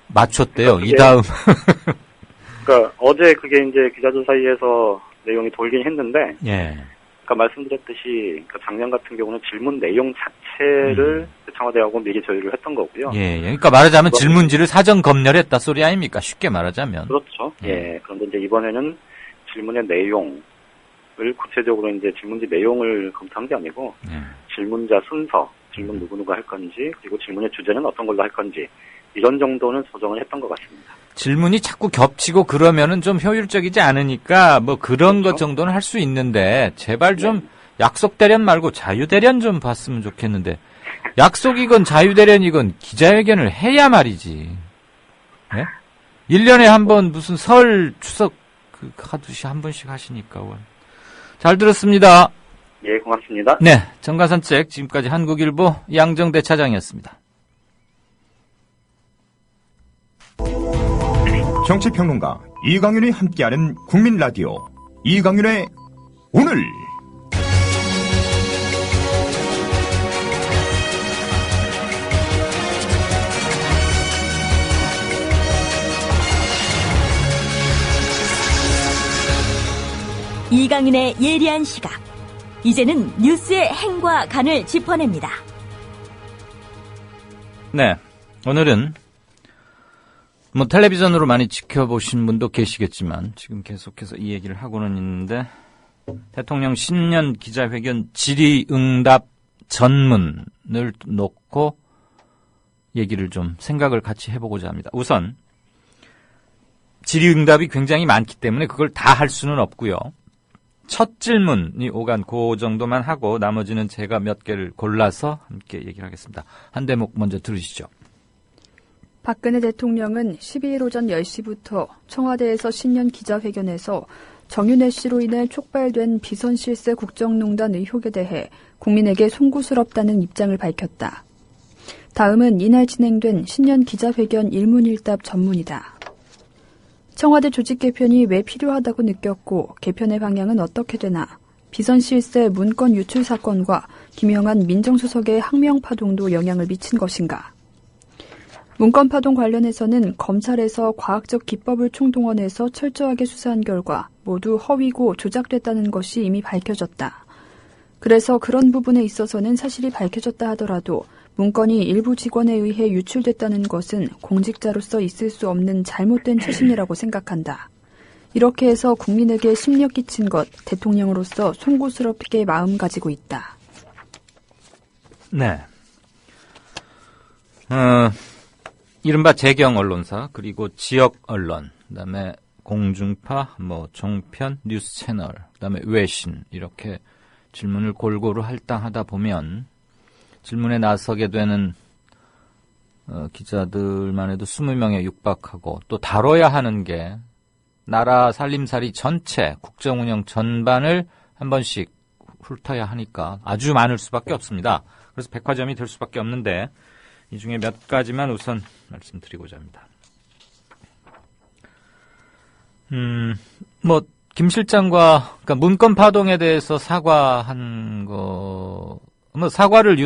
맞췄대요. 그러니까 이 다음. 그러니까 어제 그게 이제 기자들 사이에서 내용이 돌긴 했는데, 예. 그러니까 말씀드렸듯이 작년 같은 경우는 질문 내용 자체를 청와대하고 미리 조율을 했던 거고요. 예. 그러니까 말하자면 질문지를 사전 검열했다 소리 아닙니까? 쉽게 말하자면. 그렇죠. 예. 그런데 이제 이번에는 질문의 내용을 구체적으로 이제 질문지 내용을 검토한 게 아니고 질문자 순서, 질문 누구누가 할 건지 그리고 질문의 주제는 어떤 걸로 할 건지 이런 정도는 조정을 했던 것 같습니다. 질문이 자꾸 겹치고 그러면은 좀 효율적이지 않으니까 뭐 그런 것 정도는 할 수 있는데 제발 좀 약속 대련 말고 자유 대련 좀 봤으면 좋겠는데 약속이건 자유 대련이건 기자회견을 해야 말이지. 네? 1년에 한 번 무슨 설 추석 하듯이 한 번씩 하시니까. 잘 들었습니다. 예, 고맙습니다. 네, 정가산책 지금까지 한국일보 양정대 차장이었습니다. 정치평론가 이강윤이 함께하는 국민라디오 이강윤의 오늘. 이강윤의 예리한 시각. 이제는 뉴스의 행과 간을 짚어냅니다. 네, 오늘은 텔레비전으로 많이 지켜보신 분도 계시겠지만 지금 계속해서 이 얘기를 하고는 있는데 대통령 신년 기자회견 질의응답 전문을 놓고 얘기를 좀 생각을 같이 해보고자 합니다. 우선 질의응답이 굉장히 많기 때문에 그걸 다 할 수는 없고요. 첫 질문이 오간 그 정도만 하고 나머지는 제가 몇 개를 골라서 함께 얘기를 하겠습니다. 한 대목 먼저 들으시죠. 박근혜 대통령은 12일 오전 10시부터 청와대에서 신년 기자회견에서 정윤회 씨로 인해 촉발된 비선실세 국정농단 의혹에 대해 국민에게 송구스럽다는 입장을 밝혔다. 다음은 이날 진행된 신년 기자회견 일문일답 전문이다. 청와대 조직 개편이 왜 필요하다고 느꼈고 개편의 방향은 어떻게 되나? 비선실세 문건 유출 사건과 김영한 민정수석의 항명파동도 영향을 미친 것인가? 문건파동 관련해서는 검찰에서 과학적 기법을 총동원해서 철저하게 수사한 결과 모두 허위고 조작됐다는 것이 이미 밝혀졌다. 그래서 그런 부분에 있어서는 사실이 밝혀졌다 하더라도 문건이 일부 직원에 의해 유출됐다는 것은 공직자로서 있을 수 없는 잘못된 처신이라고 생각한다. 이렇게 해서 국민에게 심려 끼친 것, 대통령으로서 송구스럽게 마음 가지고 있다. 네. 이른바 재경 언론사, 그리고 지역 언론, 그다음에 공중파, 종편, 뉴스 채널, 그다음에 외신, 이렇게 질문을 골고루 할당하다 보면 질문에 나서게 되는 기자들만 해도 20명에 육박하고, 또 다뤄야 하는 게 나라 살림살이 전체, 국정운영 전반을 한 번씩 훑어야 하니까 아주 많을 수밖에 없습니다. 그래서 백화점이 될 수밖에 없는데 이 중에 몇 가지만 우선 말씀드리고자 합니다. 김 실장과, 그러니까 문건 파동에 대해서 사과한 거, 사과를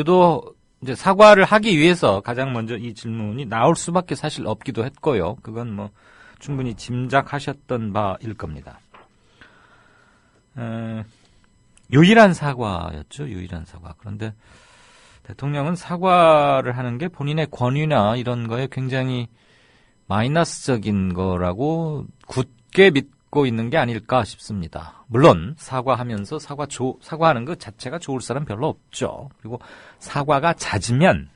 이제 사과를 하기 위해서 가장 먼저 이 질문이 나올 수밖에 사실 없기도 했고요. 그건 충분히 짐작하셨던 바일 겁니다. 유일한 사과였죠. 유일한 사과. 그런데 대통령은 사과를 하는 게 본인의 권위나 이런 거에 굉장히 마이너스적인 거라고 굳게 믿고 있는 게 아닐까 싶습니다. 물론 사과하면서 사과하는 것 자체가 좋을 사람 별로 없죠. 그리고 사과가 잦으면,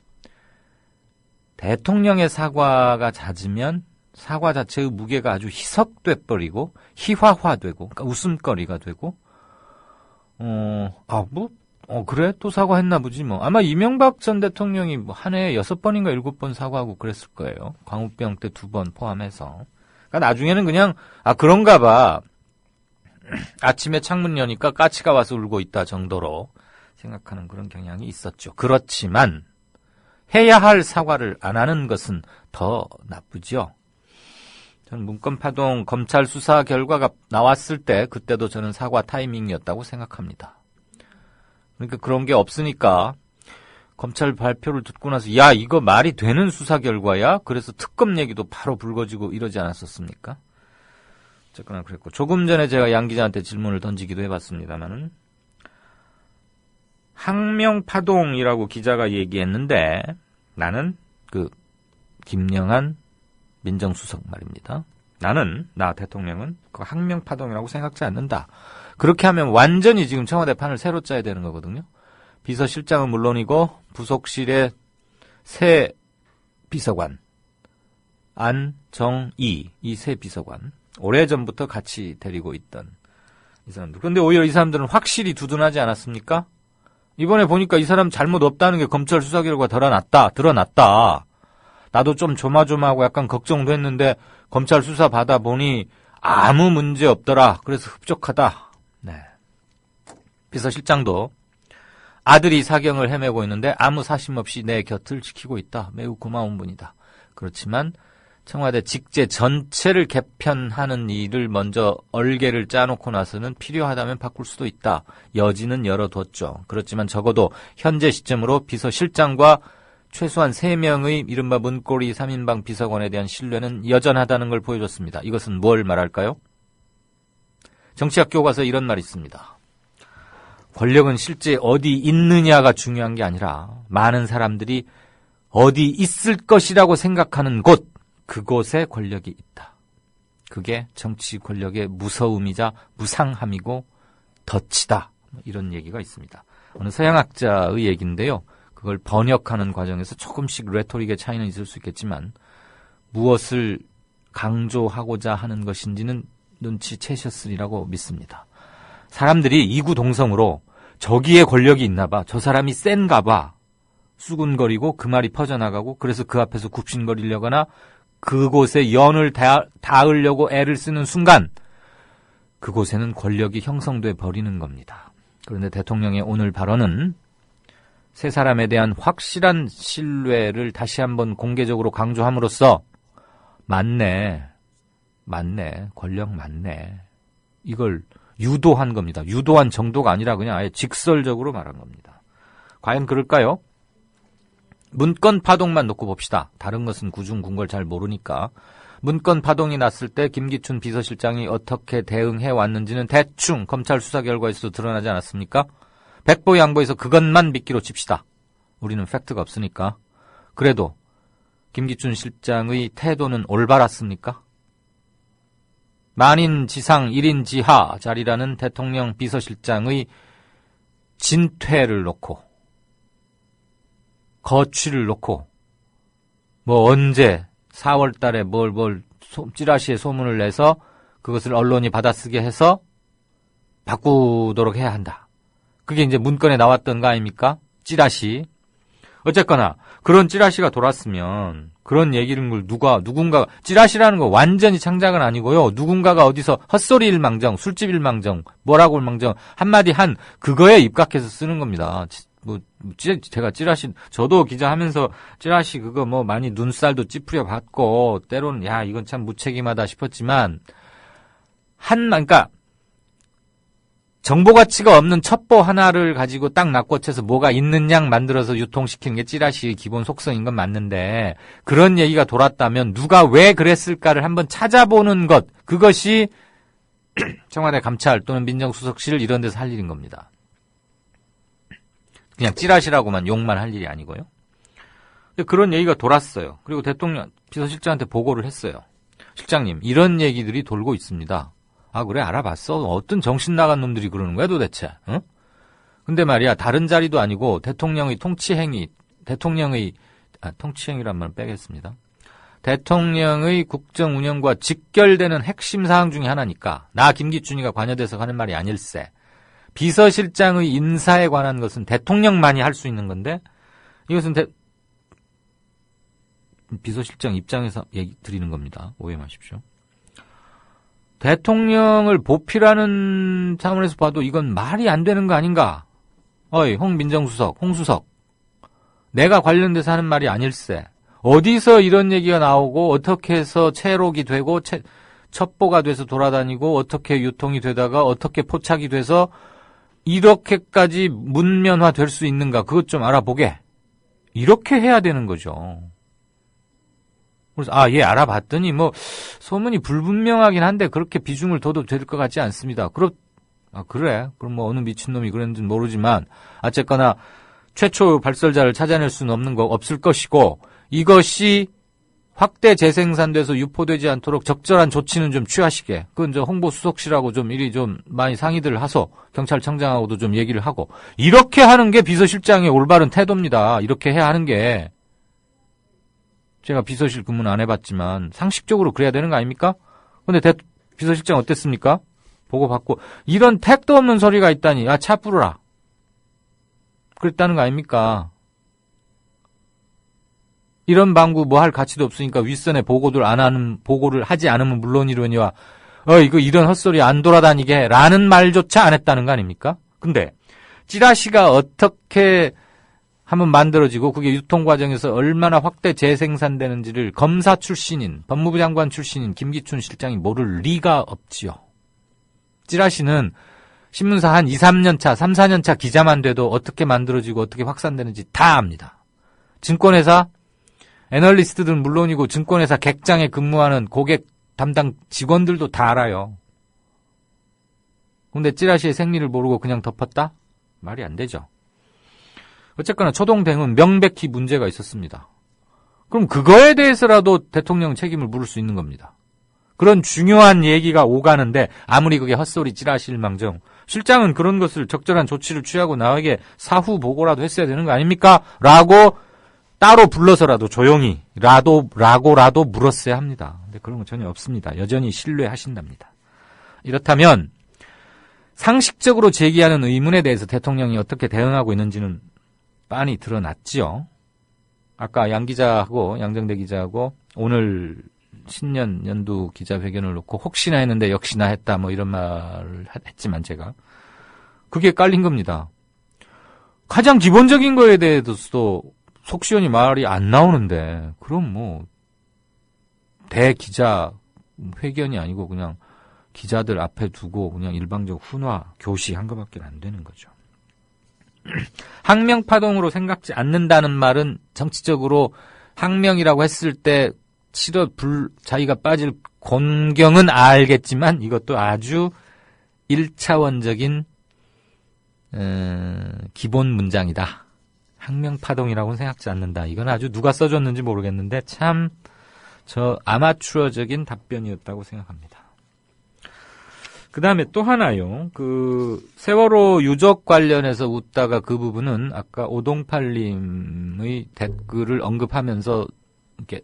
대통령의 사과가 낮으면 사과 자체의 무게가 아주 희석돼 버리고 희화화되고, 그러니까 웃음거리가 되고, 그래? 또 사과했나 보지 뭐. 아마 이명박 전 대통령이 한 해에 6번인가 7번 사과하고 그랬을 거예요. 광우병 때 2번 포함해서. 그러니까 나중에는 그냥, 그런가 봐. 아침에 창문 여니까 까치가 와서 울고 있다 정도로 생각하는 그런 경향이 있었죠. 그렇지만 해야 할 사과를 안 하는 것은 더 나쁘죠. 저는 문건파동 검찰 수사 결과가 나왔을 때 그때도 저는 사과 타이밍이었다고 생각합니다. 그러니까 그런 게 없으니까 검찰 발표를 듣고 나서 야, 이거 말이 되는 수사 결과야? 그래서 특검 얘기도 바로 불거지고 이러지 않았었습니까? 어쨌거나 그랬고, 조금 전에 제가 양 기자한테 질문을 던지기도 해봤습니다만은, 항명파동이라고 기자가 얘기했는데, 나는 김영한 민정수석 말입니다. 나 대통령은 그 항명파동이라고 생각지 않는다. 그렇게 하면 완전히 지금 청와대 판을 새로 짜야 되는 거거든요. 비서실장은 물론이고 부속실의 새 비서관 안정희, 이 새 비서관 오래전부터 같이 데리고 있던 이 사람들. 그런데 오히려 이 사람들은 확실히 두둔하지 않았습니까? 이번에 보니까 이 사람 잘못 없다는 게 검찰 수사 결과 드러났다. 나도 좀 조마조마하고 약간 걱정도 했는데 검찰 수사 받아보니 아무 문제 없더라. 그래서 흡족하다. 네. 비서실장도 아들이 사경을 헤매고 있는데 아무 사심 없이 내 곁을 지키고 있다. 매우 고마운 분이다. 그렇지만 청와대 직제 전체를 개편하는 일을 먼저 얼개를 짜놓고 나서는 필요하다면 바꿀 수도 있다. 여지는 열어뒀죠. 그렇지만 적어도 현재 시점으로 비서실장과 최소한 3명의 이른바 문고리 3인방 비서관에 대한 신뢰는 여전하다는 걸 보여줬습니다. 이것은 뭘 말할까요? 정치학 교과서에 이런 말이 있습니다. 권력은 실제 어디 있느냐가 중요한 게 아니라 많은 사람들이 어디 있을 것이라고 생각하는 곳, 그곳에 권력이 있다. 그게 정치 권력의 무서움이자 무상함이고 덫이다. 이런 얘기가 있습니다. 어느 서양학자의 얘기인데요. 그걸 번역하는 과정에서 조금씩 레토릭의 차이는 있을 수 있겠지만 무엇을 강조하고자 하는 것인지는 눈치채셨으리라고 믿습니다. 사람들이 이구동성으로 저기에 권력이 있나 봐, 저 사람이 센가 봐 수군거리고 그 말이 퍼져나가고 그래서 그 앞에서 굽신거리려거나 그곳에 연을 닿으려고 애를 쓰는 순간 그곳에는 권력이 형성돼 버리는 겁니다. 그런데 대통령의 오늘 발언은 세 사람에 대한 확실한 신뢰를 다시 한번 공개적으로 강조함으로써 맞네, 권력 맞네, 이걸 유도한 겁니다. 유도한 정도가 아니라 그냥 아예 직설적으로 말한 겁니다. 과연 그럴까요? 문건 파동만 놓고 봅시다. 다른 것은 구중궁궐 잘 모르니까. 문건 파동이 났을 때 김기춘 비서실장이 어떻게 대응해 왔는지는 대충 검찰 수사 결과에서도 드러나지 않았습니까? 백보양보해서 그것만 믿기로 칩시다. 우리는 팩트가 없으니까. 그래도 김기춘 실장의 태도는 올바랐습니까? 만인 지상 1인 지하 자리라는 대통령 비서실장의 진퇴를 놓고, 거취를 놓고, 뭐 언제 4월 달에 찌라시에 소문을 내서 그것을 언론이 받아쓰게 해서 바꾸도록 해야 한다. 그게 이제 문건에 나왔던 거 아닙니까? 찌라시. 어쨌거나 그런 찌라시가 돌았으면 그런 얘기를 누군가가 찌라시라는 거 완전히 창작은 아니고요. 누군가가 어디서 헛소리일 망정, 술집일 망정, 뭐라고 망정 한마디 한 그거에 입각해서 쓰는 겁니다. 제가 찌라시, 저도 기자하면서 찌라시 그거 뭐 많이 눈살도 찌푸려 봤고, 때로는, 야, 이건 참 무책임하다 싶었지만, 그러니까, 정보 가치가 없는 첩보 하나를 가지고 딱 낚고쳐서 뭐가 있는 양 만들어서 유통시키는 게 찌라시의 기본 속성인 건 맞는데, 그런 얘기가 돌았다면 누가 왜 그랬을까를 한번 찾아보는 것, 그것이 청와대 감찰 또는 민정수석실 이런 데서 할 일인 겁니다. 그냥 찌라시라고만 욕만 할 일이 아니고요. 근데 그런 얘기가 돌았어요. 그리고 대통령 비서실장한테 보고를 했어요. 실장님, 이런 얘기들이 돌고 있습니다. 아, 그래? 알아봤어? 어떤 정신 나간 놈들이 그러는 거야 도대체? 응? 근데 말이야, 다른 자리도 아니고 대통령의 통치행위란 말은 빼겠습니다. 대통령의 국정 운영과 직결되는 핵심 사항 중에 하나니까 나 김기춘이가 관여돼서 하는 말이 아닐세. 비서실장의 인사에 관한 것은 대통령만이 할 수 있는 건데, 이것은 비서실장 입장에서 얘기 드리는 겁니다. 오해 마십시오. 대통령을 보필하는 차원에서 봐도 이건 말이 안 되는 거 아닌가? 어이, 홍수석. 내가 관련돼서 하는 말이 아닐세. 어디서 이런 얘기가 나오고, 어떻게 해서 채록이 되고, 첩보가 돼서 돌아다니고, 어떻게 유통이 되다가, 어떻게 포착이 돼서, 이렇게까지 문면화 될 수 있는가, 그것 좀 알아보게. 이렇게 해야 되는 거죠. 그래서 예, 알아봤더니 소문이 불분명하긴 한데 그렇게 비중을 둬도 될 것 같지 않습니다. 그래. 그럼 뭐 어느 미친놈이 그랬는지는 모르지만 어쨌거나 최초 발설자를 찾아낼 수는 없을 것이고, 이것이 확대 재생산돼서 유포되지 않도록 적절한 조치는 좀 취하시게. 그건 홍보수석실하고 좀 미리 좀 많이 상의들을 하소. 경찰청장하고도 좀 얘기를 하고. 이렇게 하는 게 비서실장의 올바른 태도입니다. 이렇게 해야 하는 게. 제가 비서실 근무는 안 해봤지만 상식적으로 그래야 되는 거 아닙니까? 근데 비서실장 어땠습니까? 보고받고 이런 택도 없는 소리가 있다니. 차 뿌려라. 그랬다는 거 아닙니까? 이런 방구 뭐 할 가치도 없으니까 윗선에 보고를 하지 않으면 물론이로니와 이거 이런 헛소리 안 돌아다니게 해 라는 말조차 안 했다는 거 아닙니까? 근데 찌라시가 어떻게 한번 만들어지고 그게 유통 과정에서 얼마나 확대 재생산되는지를 검사 출신인, 법무부 장관 출신인 김기춘 실장이 모를 리가 없지요. 찌라시는 신문사 한 2-3년 차, 3-4년 차 기자만 돼도 어떻게 만들어지고 어떻게 확산되는지 다 압니다. 증권회사 애널리스트들은 물론이고 증권회사 객장에 근무하는 고객 담당 직원들도 다 알아요. 근데 찌라시의 생리를 모르고 그냥 덮었다? 말이 안 되죠. 어쨌거나 초동댕은 명백히 문제가 있었습니다. 그럼 그거에 대해서라도 대통령 책임을 물을 수 있는 겁니다. 그런 중요한 얘기가 오가는데 아무리 그게 헛소리 찌라시일 망정 실장은 그런 것을 적절한 조치를 취하고 나에게 사후 보고라도 했어야 되는 거 아닙니까? 라고 따로 불러서라도 조용히 라고라도 물었어야 합니다. 근데 그런 건 전혀 없습니다. 여전히 신뢰하신답니다. 이렇다면 상식적으로 제기하는 의문에 대해서 대통령이 어떻게 대응하고 있는지는 빤히 드러났지요. 아까 양정대 기자하고 오늘 신년 연두 기자회견을 놓고 혹시나 했는데 역시나 했다 뭐 이런 말을 했지만 제가 그게 깔린 겁니다. 가장 기본적인 거에 대해서도 속 시원히 말이 안 나오는데, 그럼 뭐, 대기자 회견이 아니고 그냥 기자들 앞에 두고 그냥 일방적 훈화, 교시한 것밖에 안 되는 거죠. 항명파동으로 생각지 않는다는 말은 정치적으로 항명이라고 했을 때 자기가 빠질 곤경은 알겠지만 이것도 아주 1차원적인 기본 문장이다. 항명파동이라고는 생각지 않는다. 이건 아주 누가 써줬는지 모르겠는데 참 저 아마추어적인 답변이었다고 생각합니다. 그 다음에 또 하나요. 세월호 유족 관련해서 웃다가 그 부분은 아까 오동팔님의 댓글을 언급하면서 이렇게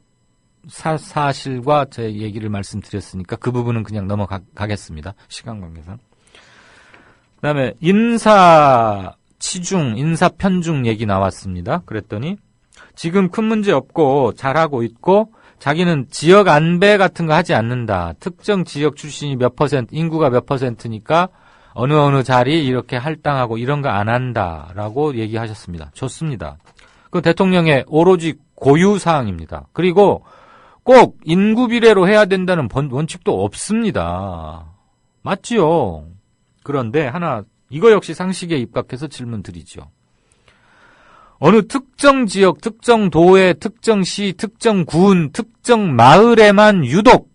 사실과 제 얘기를 말씀드렸으니까 그 부분은 그냥 넘어가겠습니다. 시간 관계상. 그 다음에 인사치중, 인사편중 얘기 나왔습니다. 그랬더니 지금 큰 문제 없고 잘하고 있고 자기는 지역 안배 같은 거 하지 않는다. 특정 지역 출신이 몇 퍼센트, 인구가 몇 퍼센트니까 어느 자리 이렇게 할당하고 이런 거 안 한다라고 얘기하셨습니다. 좋습니다. 그 대통령의 오로지 고유사항입니다. 그리고 꼭 인구 비례로 해야 된다는 원칙도 없습니다. 맞지요? 그런데 이거 역시 상식에 입각해서 질문 드리죠. 어느 특정 지역, 특정 도에, 특정 시, 특정 군, 특정 마을에만 유독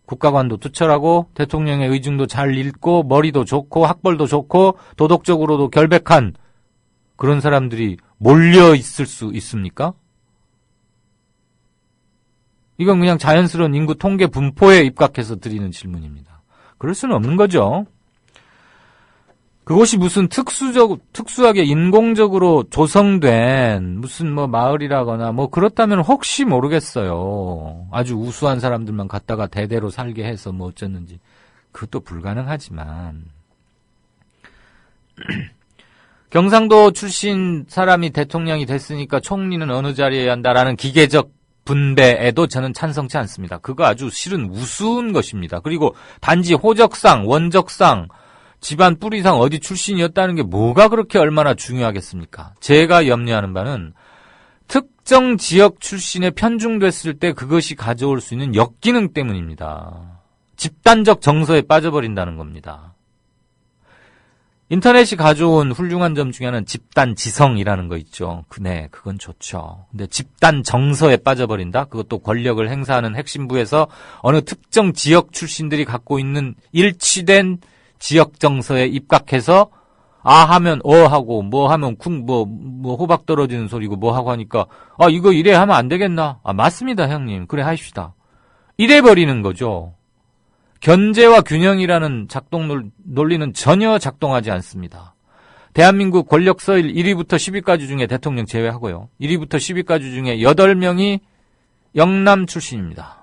국가관도 투철하고 대통령의 의중도 잘 읽고 머리도 좋고 학벌도 좋고 도덕적으로도 결백한 그런 사람들이 몰려 있을 수 있습니까? 이건 그냥 자연스러운 인구 통계 분포에 입각해서 드리는 질문입니다. 그럴 수는 없는 거죠. 그것이 무슨 특수하게 인공적으로 조성된 무슨 마을이라거나 그렇다면 혹시 모르겠어요. 아주 우수한 사람들만 갖다가 대대로 살게 해서 어쩌는지. 그것도 불가능하지만. 경상도 출신 사람이 대통령이 됐으니까 총리는 어느 자리에 한다라는 기계적 분배에도 저는 찬성치 않습니다. 그거 아주 실은 우스운 것입니다. 그리고 단지 호적상, 원적상, 집안 뿌리상 어디 출신이었다는 게 뭐가 그렇게 얼마나 중요하겠습니까? 제가 염려하는 바는 특정 지역 출신에 편중됐을 때 그것이 가져올 수 있는 역기능 때문입니다. 집단적 정서에 빠져버린다는 겁니다. 인터넷이 가져온 훌륭한 점 중에 하나는 집단 지성이라는 거 있죠. 그건 좋죠. 근데 집단 정서에 빠져버린다? 그것도 권력을 행사하는 핵심부에서 어느 특정 지역 출신들이 갖고 있는 일치된 지역 정서에 입각해서 하면 하고 하면 호박 떨어지는 소리고 하고 하니까 이거 이래 하면 안 되겠나? 맞습니다, 형님. 그래 하십시다. 이래 버리는 거죠. 견제와 균형이라는 작동 논리는 전혀 작동하지 않습니다. 대한민국 권력 서열 1위부터 10위까지 중에 대통령 제외하고요. 1위부터 10위까지 중에 8명이 영남 출신입니다.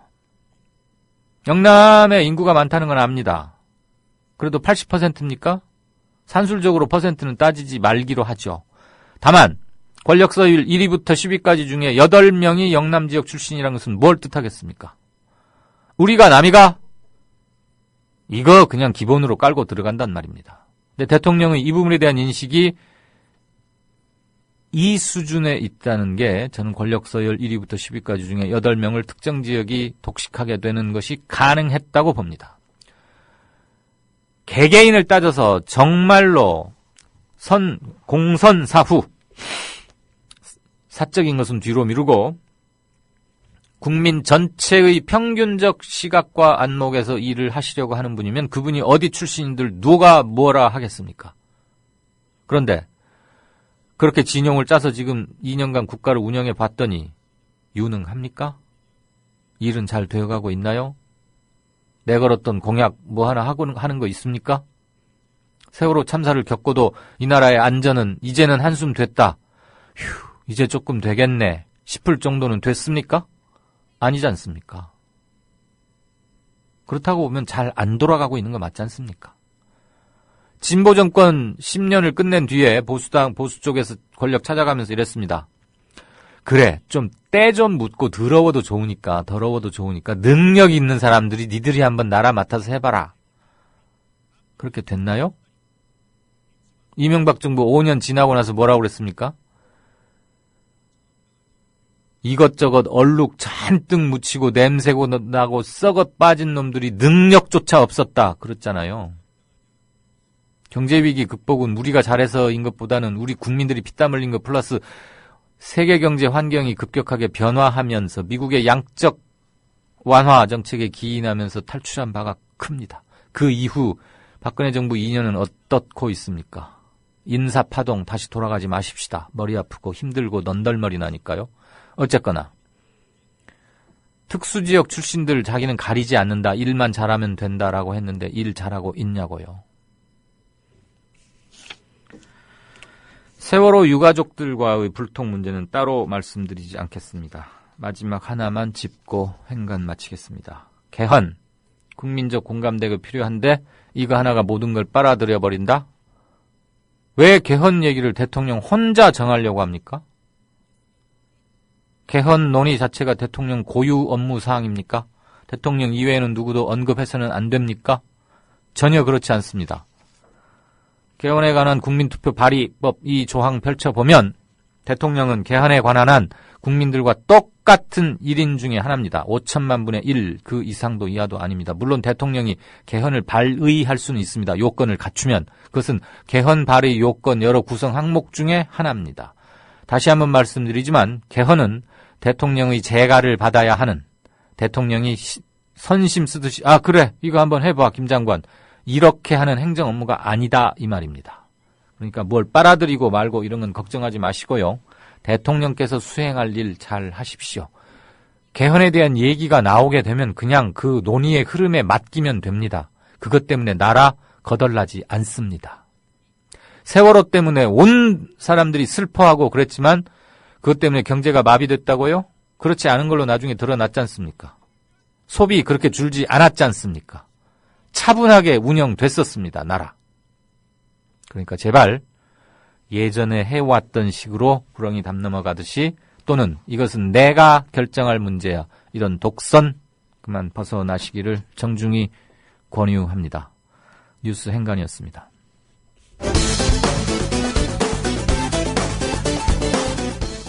영남에 인구가 많다는 건 압니다. 그래도 80%입니까? 산술적으로 퍼센트는 따지지 말기로 하죠. 다만 권력 서열 1위부터 10위까지 중에 8명이 영남 지역 출신이라는 것은 뭘 뜻하겠습니까? 우리가 남이가? 이거 그냥 기본으로 깔고 들어간단 말입니다. 근데 대통령의 이 부분에 대한 인식이 이 수준에 있다는 게 저는 권력 서열 1위부터 10위까지 중에 8명을 특정 지역이 독식하게 되는 것이 가능했다고 봅니다. 개개인을 따져서 정말로 공선사후 사적인 것은 뒤로 미루고 국민 전체의 평균적 시각과 안목에서 일을 하시려고 하는 분이면 그분이 어디 출신인들 누가 뭐라 하겠습니까? 그런데 그렇게 진용을 짜서 지금 2년간 국가를 운영해 봤더니 유능합니까? 일은 잘 되어가고 있나요? 내걸었던 공약 하나 하는 거 있습니까? 세월호 참사를 겪고도 이 나라의 안전은 이제는 한숨 됐다. 이제 조금 되겠네 싶을 정도는 됐습니까? 아니지 않습니까? 그렇다고 보면 잘 안 돌아가고 있는 거 맞지 않습니까? 진보 정권 10년을 끝낸 뒤에 보수 쪽에서 권력 찾아가면서 이랬습니다. 그래, 때 좀 묻고 더러워도 좋으니까 능력 있는 사람들이 니들이 한번 나라 맡아서 해봐라. 그렇게 됐나요? 이명박 정부 5년 지나고 나서 뭐라고 그랬습니까? 이것저것 얼룩 잔뜩 묻히고 냄새고 나고 썩어 빠진 놈들이 능력조차 없었다 그랬잖아요. 경제위기 극복은 우리가 잘해서인 것보다는 우리 국민들이 피땀 흘린 것 플러스 세계 경제 환경이 급격하게 변화하면서 미국의 양적 완화 정책에 기인하면서 탈출한 바가 큽니다. 그 이후 박근혜 정부 2년은 어떻고 있습니까? 인사파동 다시 돌아가지 마십시다. 머리 아프고 힘들고 넌덜머리 나니까요. 어쨌거나 특수지역 출신들 자기는 가리지 않는다. 일만 잘하면 된다라고 했는데 일 잘하고 있냐고요. 세월호 유가족들과의 불통 문제는 따로 말씀드리지 않겠습니다. 마지막 하나만 짚고 행간 마치겠습니다. 개헌. 국민적 공감대가 필요한데 이거 하나가 모든 걸 빨아들여 버린다? 왜 개헌 얘기를 대통령 혼자 정하려고 합니까? 개헌 논의 자체가 대통령 고유 업무 사항입니까? 대통령 이외에는 누구도 언급해서는 안 됩니까? 전혀 그렇지 않습니다. 개헌에 관한 국민투표 발의법 이 조항 펼쳐보면 대통령은 개헌에 관한 한 국민들과 똑같은 1인 중에 하나입니다. 5천만 분의 1, 그 이상도 이하도 아닙니다. 물론 대통령이 개헌을 발의할 수는 있습니다. 요건을 갖추면. 그것은 개헌 발의 요건 여러 구성 항목 중에 하나입니다. 다시 한번 말씀드리지만 개헌은 대통령의 재가를 받아야 하는, 대통령이 선심 쓰듯이 그래 이거 한번 해봐 김 장관 이렇게 하는 행정 업무가 아니다 이 말입니다. 그러니까 뭘 빨아들이고 말고 이런 건 걱정하지 마시고요. 대통령께서 수행할 일 잘 하십시오. 개헌에 대한 얘기가 나오게 되면 그냥 그 논의의 흐름에 맡기면 됩니다. 그것 때문에 나라 거덜나지 않습니다. 세월호 때문에 온 사람들이 슬퍼하고 그랬지만 그것 때문에 경제가 마비됐다고요? 그렇지 않은 걸로 나중에 드러났지 않습니까? 소비 그렇게 줄지 않았지 않습니까? 차분하게 운영됐었습니다. 나라. 그러니까 제발 예전에 해왔던 식으로 구렁이 담 넘어가듯이 또는 이것은 내가 결정할 문제야. 이런 독선 그만 벗어나시기를 정중히 권유합니다. 뉴스 행간이었습니다.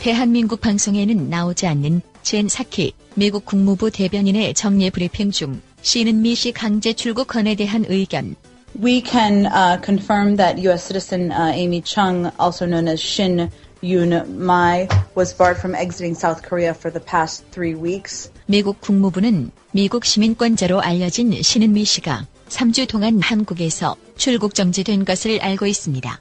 대한민국 방송에는 나오지 않는 젠 사키 미국 국무부 대변인의 정례 브리핑 중 신은미 씨 강제 출국헌에 대한 의견. We can confirm that U.S. citizen Amy Chung, also known as Shin Yoon-mai, was barred from exiting South Korea for the past 3 weeks. 미국 국무부는 미국 시민권자로 알려진 신은미 씨가 3주 동안 한국에서 출국 정지된 것을 알고 있습니다.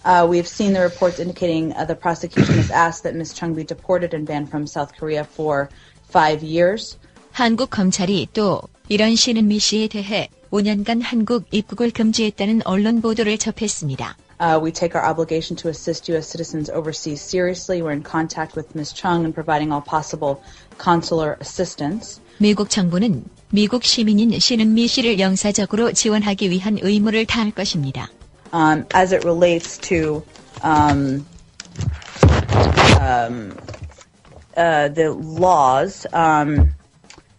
We've seen the reports indicating the prosecution has asked that Ms. Chung be deported and banned from South Korea for 5 years. 한국 검찰이 또 이런 신은미 씨에 대해 5년간 한국 입국을 금지했다는 언론 보도를 접했습니다. We take our obligation to assist U.S. citizens overseas seriously. We're in contact with Ms. Chung and providing all possible consular assistance. 미국 정부는 미국 시민인 신은미 씨를 영사적으로 지원하기 위한 의무를 다할 것입니다. As it relates to the laws,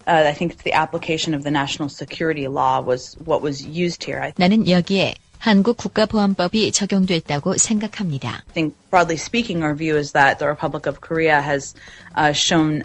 I think the application of the national security law was what was used here. 나는 여기에 한국 국가보안법이 적용됐다고 생각합니다. I think broadly speaking, our view is that the Republic of Korea has shown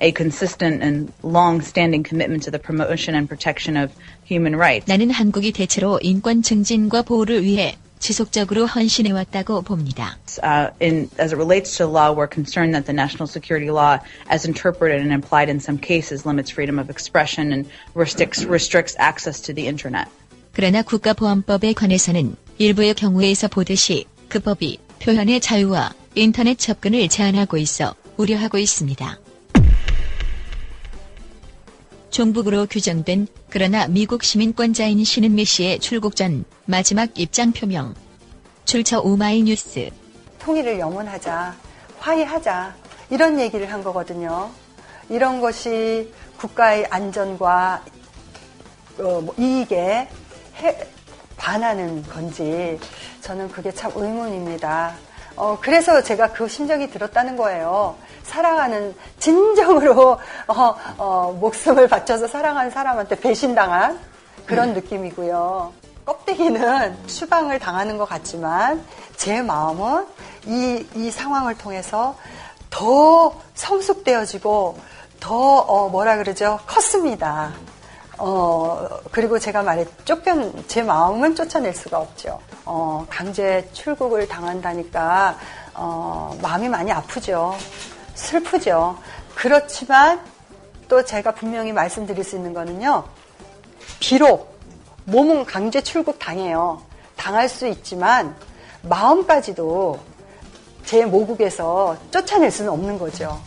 a consistent and long-standing commitment to the promotion and protection of human rights. 나는 한국이 대체로 인권 증진과 보호를 위해 지속적으로 헌신해왔다고 봅니다. As it relates to law, we're concerned that the national security law, as interpreted and implied in some cases, limits freedom of expression and restricts access to the internet. 그러나 국가보안법에 관해서는 일부의 경우에서 보듯이 그 법이 표현의 자유와 인터넷 접근을 제한하고 있어 우려하고 있습니다. 종북으로 규정된 그러나 미국 시민권자인 신은미 씨의 출국 전 마지막 입장 표명. 출처 오마이뉴스. 통일을 염원하자, 화해하자 이런 얘기를 한 거거든요. 이런 것이 국가의 안전과 이익에 반하는 건지 저는 그게 참 의문입니다. 그래서 제가 그 심정이 들었다는 거예요. 사랑하는 진정으로 목숨을 바쳐서 사랑하는 사람한테 배신당한 그런 느낌이고요. 껍데기는 추방을 당하는 것 같지만 제 마음은 이 상황을 통해서 더 성숙되어지고 더 컸습니다. 그리고 제가 제 마음은 쫓아낼 수가 없죠. 강제 출국을 당한다니까 마음이 많이 아프죠. 슬프죠. 그렇지만 또 제가 분명히 말씀드릴 수 있는 거는요. 비록 몸은 강제 출국 당해요. 당할 수 있지만 마음까지도 제 모국에서 쫓아낼 수는 없는 거죠.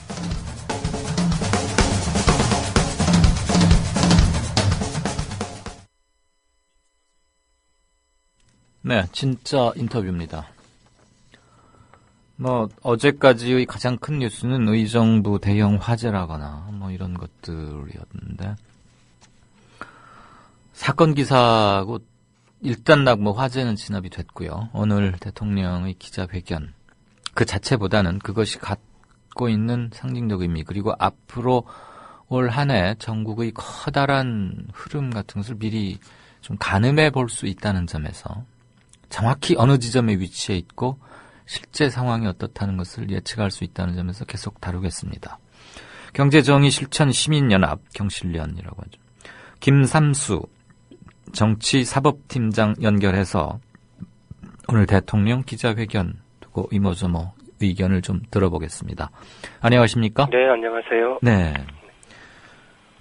네, 진짜 인터뷰입니다. 어제까지의 가장 큰 뉴스는 의정부 대형 화재라거나 이런 것들이었는데, 사건 기사고 일단 화재는 진압이 됐고요. 오늘 대통령의 기자회견 그 자체보다는 그것이 갖고 있는 상징적 의미, 그리고 앞으로 올 한 해 전국의 커다란 흐름 같은 것을 미리 좀 가늠해 볼 수 있다는 점에서 정확히 어느 지점에 위치해 있고 실제 상황이 어떻다는 것을 예측할 수 있다는 점에서 계속 다루겠습니다. 경제정의실천시민연합 경실련이라고 하죠. 김삼수 정치사법팀장 연결해서 오늘 대통령 기자회견 두고 이모저모 의견을 좀 들어보겠습니다. 안녕하십니까? 네, 안녕하세요. 네.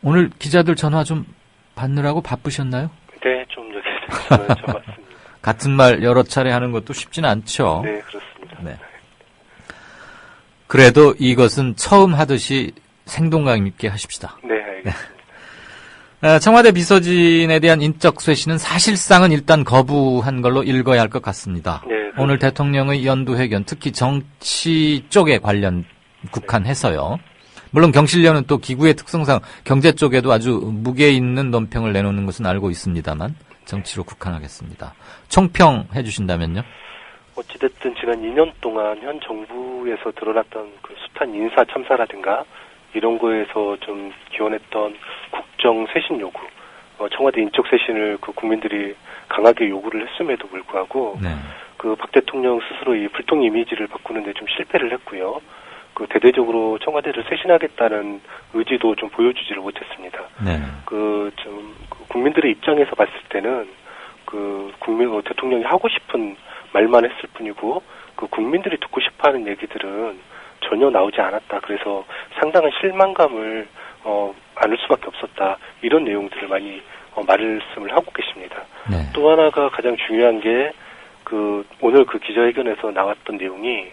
오늘 기자들 전화 좀 받느라고 바쁘셨나요? 네, 좀 전화 좀 받습니다. 같은 말 여러 차례 하는 것도 쉽지는 않죠. 네, 그렇습니다. 네. 그래도 이것은 처음 하듯이 생동감 있게 하십시다. 네, 알겠습니다. 청와대 비서진에 대한 인적 쇄신은 사실상은 일단 거부한 걸로 읽어야 할 것 같습니다. 네, 오늘 대통령의 연두회견, 특히 정치 쪽에 관련 국한해서요. 물론 경실련은 또 기구의 특성상 경제 쪽에도 아주 무게 있는 논평을 내놓는 것은 알고 있습니다만 정치로 국한하겠습니다. 총평해 주신다면요? 어찌됐든 지난 2년 동안 현 정부에서 드러났던 그 숱한 인사 참사라든가 이런 거에서 좀 기원했던 국정 쇄신 요구, 청와대 인적 쇄신을 그 국민들이 강하게 요구를 했음에도 불구하고 그 박 대통령 스스로 이 불통 이미지를 바꾸는데 좀 실패를 했고요. 그 대대적으로 청와대를 쇄신하겠다는 의지도 좀 보여주지를 못했습니다. 국민들의 입장에서 봤을 때는 대통령이 하고 싶은 말만 했을 뿐이고 그 국민들이 듣고 싶어하는 얘기들은 전혀 나오지 않았다. 그래서 상당한 실망감을 안을 수밖에 없었다. 이런 내용들을 많이 말씀을 하고 계십니다. 또 하나가 가장 중요한 게 오늘 그 기자회견에서 나왔던 내용이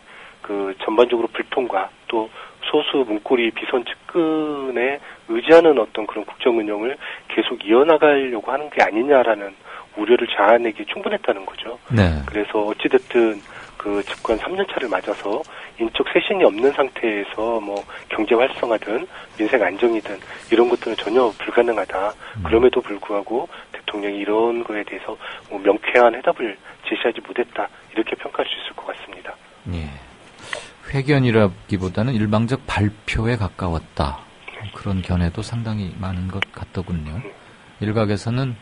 전반적으로 불통과 또 소수 문고리 비선 측근에 의지하는 어떤 그런 국정 운영을 계속 이어나가려고 하는 게 아니냐라는 우려를 자아내기 충분했다는 거죠. 그래서 어찌됐든 그 집권 3년차를 맞아서 인적 쇄신이 없는 상태에서 경제 활성화든 민생 안정이든 이런 것들은 전혀 불가능하다. 그럼에도 불구하고 대통령이 이런 거에 대해서 명쾌한 해답을 제시하지 못했다. 이렇게 평가할 수 있을 것 같습니다. 예. 회견이라기보다는 일방적 발표에 가까웠다. 그런 견해도 상당히 많은 것 같더군요. 일각에서는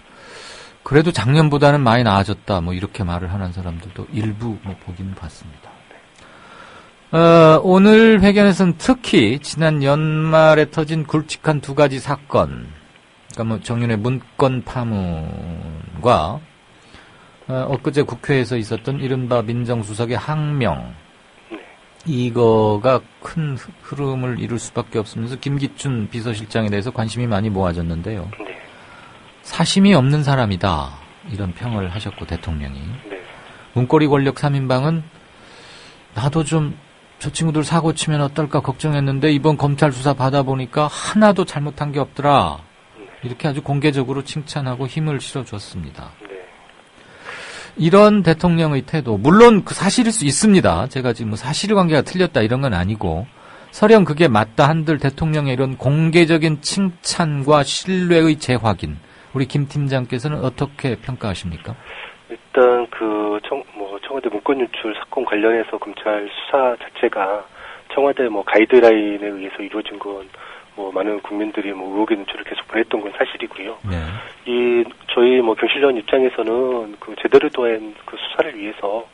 그래도 작년보다는 많이 나아졌다. 이렇게 말을 하는 사람들도 일부 보기는 봤습니다. 오늘 회견에서는 특히 지난 연말에 터진 굵직한 두 가지 사건, 그러니까 정윤회 문건 파문과 엊그제 국회에서 있었던 이른바 민정수석의 항명, 이거가 큰 흐름을 이룰 수밖에 없으면서 김기춘 비서실장에 대해서 관심이 많이 모아졌는데요. 사심이 없는 사람이다. 이런 평을 하셨고 대통령이. 문고리 권력 3인방은 나도 좀 저 친구들 사고 치면 어떨까 걱정했는데 이번 검찰 수사 받아보니까 하나도 잘못한 게 없더라. 이렇게 아주 공개적으로 칭찬하고 힘을 실어줬습니다. 이런 대통령의 태도, 물론 그 사실일 수 있습니다. 제가 지금 사실관계가 틀렸다 이런 건 아니고 설령 그게 맞다 한들 대통령의 이런 공개적인 칭찬과 신뢰의 재확인, 우리 김 팀장께서는 어떻게 평가하십니까? 일단 청와대 문건 유출 사건 관련해서 검찰 수사 자체가 청와대 가이드라인에 의해서 이루어진 건 뭐 많은 국민들이 뭐 의혹의 눈초리를 계속 보냈던 건 사실이고요. 네. 저희 뭐 경실련 입장에서는 그 제대로 된 그 수사를 위해서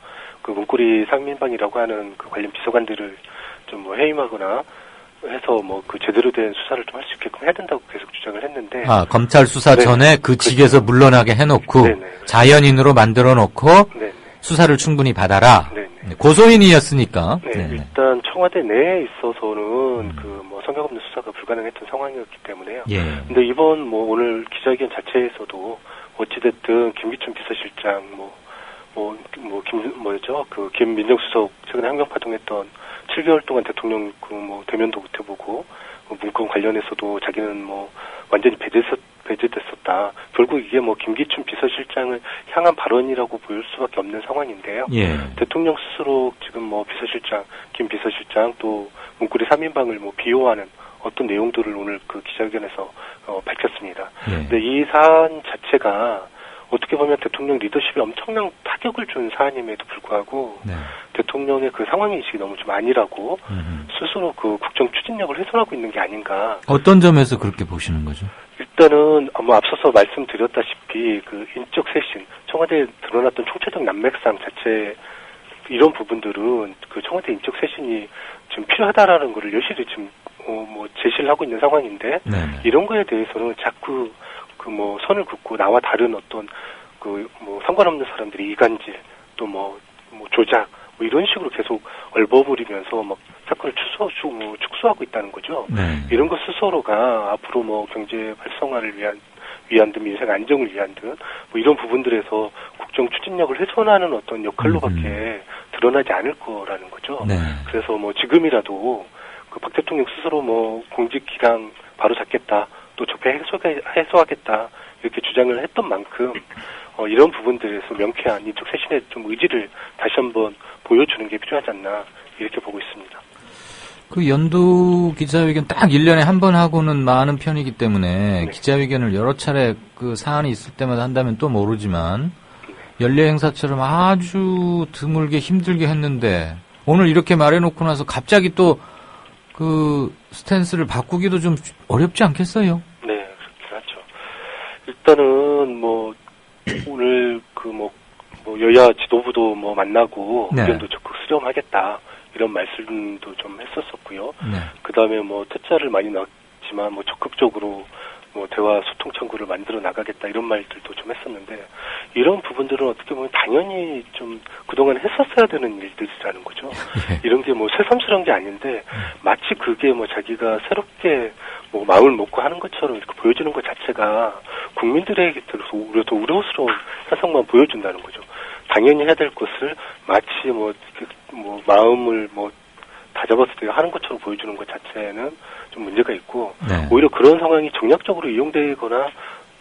그 문고리 상민방이라고 하는 그 관련 비서관들을 좀 뭐 해임하거나 해서 뭐 그 제대로 된 수사를 좀 할 수 있게끔 해야 된다고 계속 주장을 했는데. 검찰 수사 네. 전에 그 직에서 물러나게 해놓고 네네. 자연인으로 만들어 놓고 네네. 수사를 충분히 받아라. 네네. 고소인이었으니까. 네, 네네. 일단 청와대 내에 있어서는 그 뭐 성역 없는 수사가 불가능했던 상황이었기 때문에요. 예. 근데 이번 뭐 오늘 기자회견 자체에서도 어찌됐든 김기춘 비서실장 김 민정수석 최근에 항명파동했던 7개월 동안 대통령 그 뭐 대면도 못 해보고 문건 관련해서도 자기는 뭐 완전히 배제됐었다. 결국 이게 뭐 김기춘 비서실장을 향한 발언이라고 보일 수밖에 없는 상황인데요. 예. 대통령 스스로 지금 뭐 김 비서실장 또 문고리 3인방을 뭐 비호하는 어떤 내용들을 오늘 그 기자회견에서 밝혔습니다. 예. 근데 이 사안 자체가 어떻게 보면 대통령 리더십에 엄청난 타격을 준 사안임에도 불구하고 네. 대통령의 그 상황인식이 너무 좀 아니라고 스스로 그 국정 추진력을 훼손하고 있는 게 아닌가. 어떤 점에서 그렇게 보시는 거죠? 일단은 뭐 앞서서 말씀드렸다시피 그 인적 쇄신, 청와대에 드러났던 총체적 난맥상 자체 이런 부분들은 그 청와대 인적 쇄신이 좀 필요하다라는 거를 여실히 지금 뭐 제시를 하고 있는 상황인데 네네. 이런 거에 대해서는 자꾸 그 뭐 선을 긋고 나와 다른 어떤 그 뭐 상관없는 사람들이 이간질 또 뭐 조작 뭐 이런 식으로 계속 얼버무리면서 막 사건을 축소하고 있다는 거죠. 네. 이런 것 스스로가 앞으로 뭐 경제 활성화를 위한 듯 민생 안정을 위한 듯 뭐 이런 부분들에서 국정 추진력을 훼손하는 어떤 역할로밖에 드러나지 않을 거라는 거죠. 네. 그래서 뭐 지금이라도 그 박 대통령 스스로 뭐 공직 기강 바로 잡겠다, 또 적폐 해소하겠다 이렇게 주장을 했던 만큼 이런 부분들에서 명쾌한 인적 쇄신의 좀 의지를 다시 한번 보여주는 게 필요하지 않나 이렇게 보고 있습니다. 그 연도 기자회견 딱 1년에 한 번 하고는 많은 편이기 때문에 네. 기자회견을 여러 차례 그 사안이 있을 때마다 한다면 또 모르지만 연례 행사처럼 아주 드물게 힘들게 했는데 오늘 이렇게 말해놓고 나서 갑자기 또 그 스탠스를 바꾸기도 좀 어렵지 않겠어요? 네, 그렇긴 하죠. 일단은 뭐 오늘 그 뭐 여야 지도부도 뭐 만나고 네. 의견도 적극 수렴하겠다 이런 말씀도 좀 했었었고요. 네. 그 다음에 뭐 퇴짜를 많이 나왔지만 뭐 적극적으로 뭐 대화 소통 창구를 만들어 나가겠다 이런 말들도 좀 했었는데 이런 부분들은 어떻게 보면 당연히 좀 그동안 했었어야 되는 일들이라는 거죠. 예. 이런 게 뭐 새삼스러운 게 아닌데 마치 그게 뭐 자기가 새롭게 뭐 마음을 먹고 하는 것처럼 이렇게 보여주는 것 자체가 국민들에게 들어서 더 우려스러운 현상만 보여준다는 거죠. 당연히 해야 될 것을 마치 뭐 마음을 뭐 다잡았을 때 하는 것처럼 보여주는 것 자체는 좀 문제가 있고 네. 오히려 그런 상황이 정략적으로 이용되거나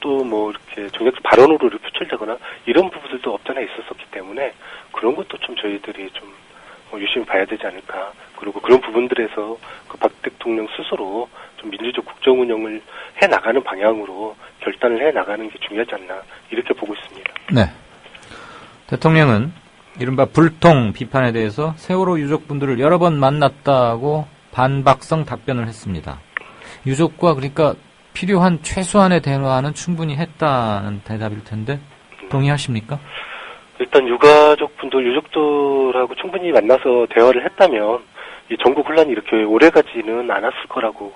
또 뭐 이렇게 정략적 발언으로 표출되거나 이런 부분들도 없잖아 있었었기 때문에 그런 것도 좀 저희들이 좀 유심히 봐야 되지 않을까. 그리고 그런 부분들에서 그 박 대통령 스스로 좀 민주적 국정 운영을 해 나가는 방향으로 결단을 해 나가는 게 중요하지 않나 이렇게 보고 있습니다. 네. 대통령은 이른바 불통 비판에 대해서 세월호 유족분들을 여러 번 만났다고 반박성 답변을 했습니다. 유족과 그러니까 필요한 최소한의 대화는 충분히 했다는 대답일 텐데 동의하십니까? 일단 유족들하고 충분히 만나서 대화를 했다면 이 전국 혼란이 이렇게 오래 가지는 않았을 거라고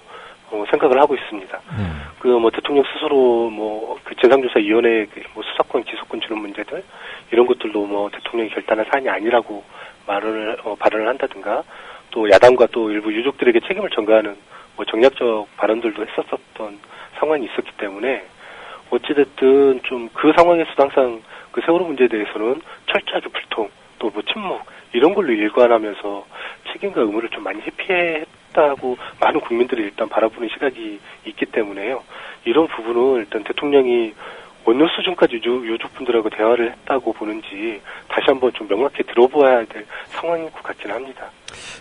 생각을 하고 있습니다. 그 뭐 대통령 스스로 그 진상조사위원회 뭐 수사권 기소권 주는 문제들 이런 것들도 뭐 대통령이 결단한 사안이 아니라고 발언을 한다든가 또 야당과 또 일부 유족들에게 책임을 전가하는 뭐 정략적 발언들도 했었던 상황이 있었기 때문에 어찌됐든 좀 그 상황에서도 항상 그 세월호 문제에 대해서는 철저하게 불통 또 뭐 침묵 이런 걸로 일관하면서 책임과 의무를 좀 많이 회피했다고 많은 국민들이 일단 바라보는 시각이 있기 때문에요. 이런 부분은 일단 대통령이 어느 수준까지 유족분들하고 대화를 했다고 보는지 다시 한번 좀 명확히 들어보아야 될 상황인 것 같기는 합니다.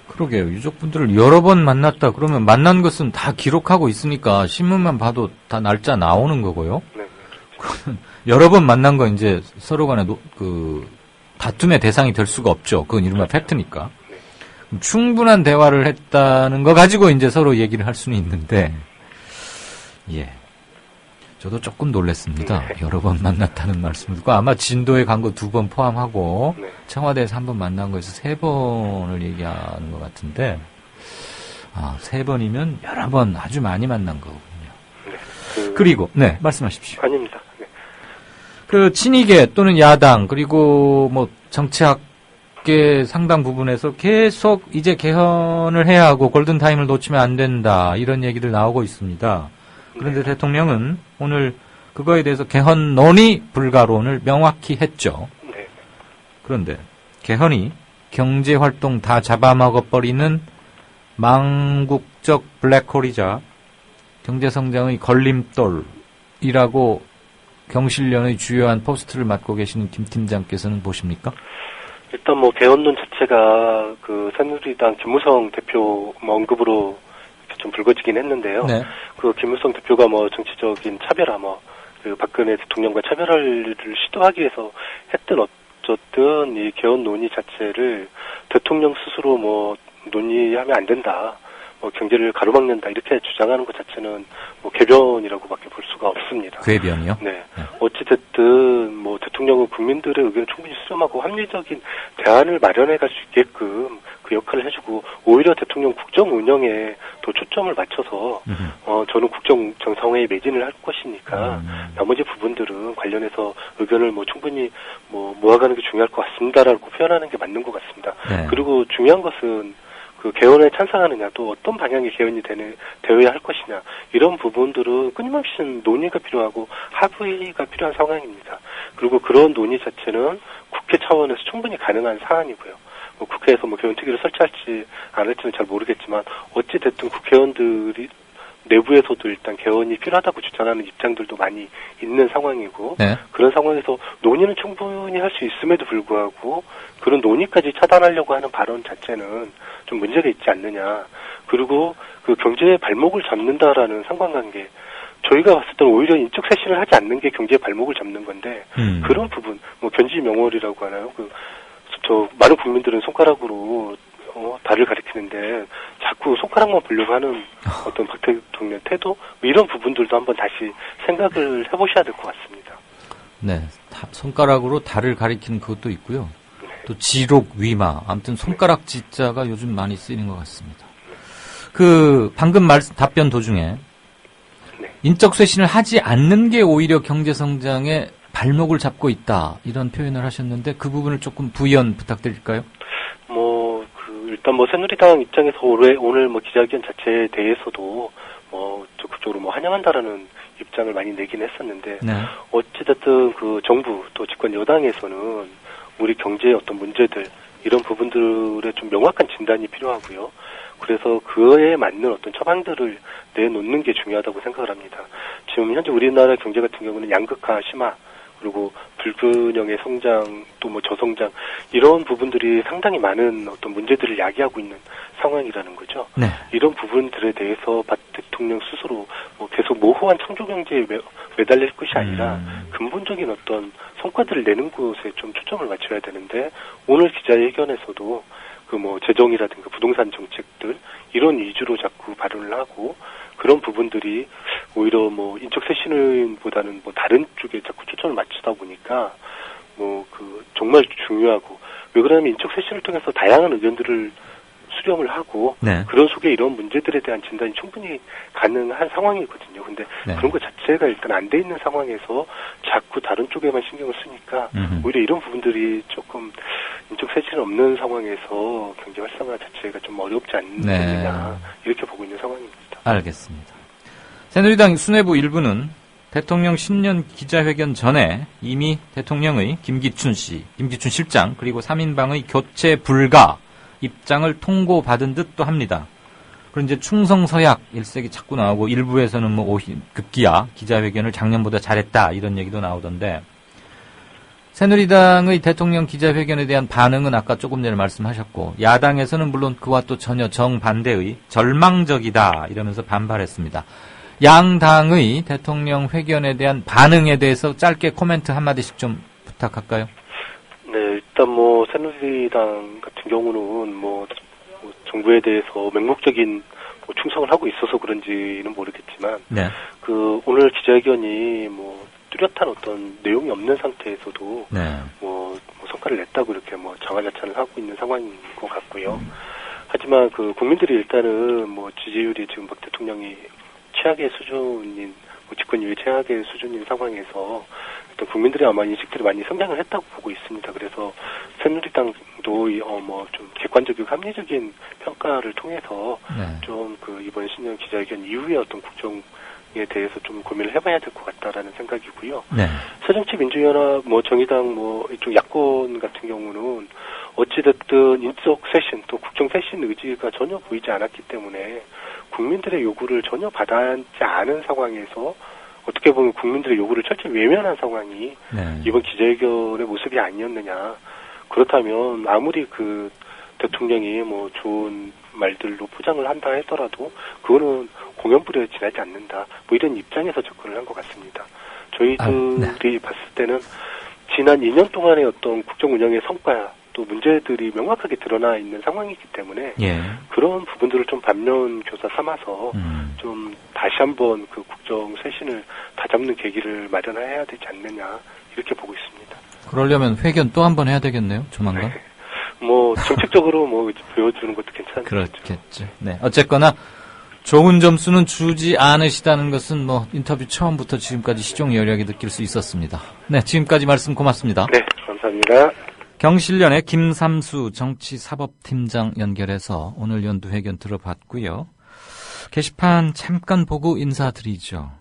그러게요. 유족분들을 여러 번 만났다 그러면 만난 것은 다 기록하고 있으니까 신문만 봐도 다 날짜 나오는 거고요. 네. 그러면 여러 번 만난 거 이제 서로 간에 다툼의 대상이 될 수가 없죠. 그건 이른바 팩트니까. 충분한 대화를 했다는 거 가지고 이제 서로 얘기를 할 수는 있는데 예. 저도 조금 놀랐습니다. 여러 번 만났다는 말씀을 듣고 아마 진도에 간 거 2번 포함하고 청와대에서 한 번 만난 거에서 3번을 얘기하는 것 같은데 3번이면 여러 번 아주 많이 만난 거군요. 그리고 말씀하십시오. 아닙니다. 그 친이계 또는 야당 그리고 뭐 정치학계 상당 부분에서 계속 이제 개헌을 해야 하고 골든타임을 놓치면 안 된다 이런 얘기들 나오고 있습니다. 그런데 대통령은 오늘 그거에 대해서 개헌 논의 불가론을 명확히 했죠. 그런데 개헌이 경제활동 다 잡아먹어버리는 망국적 블랙홀이자 경제성장의 걸림돌이라고 경실련의 주요한 포스트를 맡고 계시는 김 팀장께서는 보십니까? 일단 뭐 개헌론 자체가 그 새누리당 김무성 대표 언급으로 좀 불거지긴 했는데요. 그 김무성 대표가 뭐 정치적인 차별화 그 박근혜 대통령과 차별화를 시도하기 위해서 했든 어쨌든 이 개헌 논의 자체를 대통령 스스로 뭐 논의하면 안 된다. 뭐 경제를 가로막는다 이렇게 주장하는 것 자체는 뭐 궤변이라고밖에 볼 수가 없습니다. 궤변이요? 네. 어찌 됐든 뭐 대통령은 국민들의 의견을 충분히 수렴하고 합리적인 대안을 마련해 갈 수 있게끔 그 역할을 해주고 오히려 대통령 국정 운영에 더 초점을 맞춰서 저는 국정 정상회의 매진을 할 것이니까 나머지 부분들은 관련해서 의견을 뭐 충분히 뭐 모아가는 게 중요할 것 같습니다라고 표현하는 게 맞는 것 같습니다. 그리고 중요한 것은 그 개헌에 찬성하느냐 또 어떤 방향의 개헌이 되어야 할 것이냐 이런 부분들은 끊임없이 논의가 필요하고 합의가 필요한 상황입니다. 그리고 그런 논의 자체는 국회 차원에서 충분히 가능한 사안이고요. 뭐 국회에서 뭐 개헌특위를 설치할지 안 할지는 잘 모르겠지만 어찌 됐든 국회의원들이 내부에서도 일단 개헌이 필요하다고 주장하는 입장들도 많이 있는 상황이고 그런 상황에서 논의는 충분히 할 수 있음에도 불구하고 그런 논의까지 차단하려고 하는 발언 자체는 좀 문제가 있지 않느냐. 그리고 그 경제의 발목을 잡는다라는 상관관계 저희가 봤을 때는 오히려 인적 쇄신을 하지 않는 게 경제의 발목을 잡는 건데 그런 부분 뭐 견지명월이라고 하나요? 많은 국민들은 손가락으로 달을 가리키는데 자꾸 손가락만 보려고 하는 어떤 박 대통령 태도 이런 부분들도 한번 다시 생각을 해보셔야 될 것 같습니다. 네, 손가락으로 달을 가리키는 그것도 있고요. 또 지록, 위마, 아무튼 손가락 지자가 요즘 많이 쓰이는 것 같습니다. 그 방금 답변 도중에 인적 쇄신을 하지 않는 게 오히려 경제 성장의 발목을 잡고 있다 이런 표현을 하셨는데 그 부분을 조금 부연 부탁드릴까요? 일단 새누리당 입장에서 오늘 기자회견 자체에 대해서도 적극적으로 환영한다라는 입장을 많이 내긴 했었는데 어찌됐든 그 정부 또 집권 여당에서는 우리 경제의 어떤 문제들 이런 부분들에 좀 명확한 진단이 필요하고요. 그래서 그에 맞는 어떤 처방들을 내놓는 게 중요하다고 생각을 합니다. 지금 현재 우리나라 경제 같은 경우는 양극화 심화 그리고 불균형의 성장 또 저성장 이런 부분들이 상당히 많은 어떤 문제들을 야기하고 있는 상황이라는 거죠. 이런 부분들에 대해서 박 대통령 스스로 계속 모호한 창조 경제에 매달릴 것이 아니라 근본적인 어떤 성과들을 내는 곳에 좀 초점을 맞춰야 되는데 오늘 기자회견에서도 재정이라든가 부동산 정책들 이런 위주로 자꾸 발언을 하고 그런 부분들이 오히려 인적 쇄신보다는 다른 쪽에 자꾸 초점을 맞추다 보니까 정말 중요하고 왜 그러냐면 인적 쇄신을 통해서 다양한 의견들을 수렴을 하고 그런 속에 이런 문제들에 대한 진단이 충분히 가능한 상황이거든요. 근데 그런 것 자체가 일단 안 돼 있는 상황에서 자꾸 다른 쪽에만 신경을 쓰니까 오히려 이런 부분들이 조금 인적 쇄신 없는 상황에서 경제 활성화 자체가 좀 어렵지 않느냐 이렇게 보고 있는 상황입니다. 알겠습니다. 새누리당 수뇌부 일부는 대통령 신년 기자회견 전에 이미 대통령의 김기춘 실장 그리고 3인방의 교체 불가 입장을 통고받은 듯도 합니다. 그리고 이제 충성서약 일색이 자꾸 나오고 일부에서는 급기야 기자회견을 작년보다 잘했다 이런 얘기도 나오던데 새누리당의 대통령 기자회견에 대한 반응은 아까 조금 전에 말씀하셨고 야당에서는 물론 그와 또 전혀 정반대의 절망적이다 이러면서 반발했습니다. 양당의 대통령 회견에 대한 반응에 대해서 짧게 코멘트 한마디씩 좀 부탁할까요? 네, 일단 새누리당 같은 경우는 정부에 대해서 맹목적인 뭐 충성을 하고 있어서 그런지는 모르겠지만 네. 그 오늘 기자회견이 뭐 뚜렷한 어떤 내용이 없는 상태에서도 네. 뭐 성과를 냈다고 이렇게 뭐 자화자찬을 하고 있는 상황인 것 같고요. 하지만 그 국민들이 일단은 뭐 지지율이 지금 박 대통령이 최악의 수준인 뭐 집권 이후에 최악의 수준인 상황에서 일단 국민들이 아마 인식들이 많이 성장을 했다고 보고 있습니다. 그래서 새누리당도 뭐 좀 객관적이고 합리적인 평가를 통해서 좀 그 이번 신년 기자회견 이후에 어떤 국정에 대해서 좀 고민을 해봐야 될 것 같다라는 생각이고요. 네. 새정치민주연합, 뭐 정의당, 뭐 이쪽 야권 같은 경우는 어찌됐든 인적 쇄신 또 국정 쇄신 의지가 전혀 보이지 않았기 때문에 국민들의 요구를 전혀 받아지 않은 상황에서 어떻게 보면 국민들의 요구를 철저히 외면한 상황이 이번 기자회견의 모습이 아니었느냐. 그렇다면 아무리 그 대통령이 뭐 좋은 말들로 포장을 한다 하더라도 그거는 공연불에 지나지 않는다. 뭐 이런 입장에서 접근을 한 것 같습니다. 저희들이 봤을 때는 지난 2년 동안의 어떤 국정 운영의 성과 또 문제들이 명확하게 드러나 있는 상황이기 때문에 그런 부분들을 좀 반면 교사 삼아서 좀 다시 한번 그 국정 쇄신을 다잡는 계기를 마련해야 되지 않느냐 이렇게 보고 있습니다. 그러려면 회견 또 한 번 해야 되겠네요, 조만간. 뭐 정책적으로 뭐 보여주는 것도 괜찮겠죠. 그렇겠죠. 네. 어쨌거나 좋은 점수는 주지 않으시다는 것은 뭐 인터뷰 처음부터 지금까지 시종 열약이 느낄 수 있었습니다. 네, 지금까지 말씀 고맙습니다. 네, 감사합니다. 경실련의 김삼수 정치사법팀장 연결해서 오늘 연두회견 들어봤고요. 게시판 잠깐 보고 인사드리죠.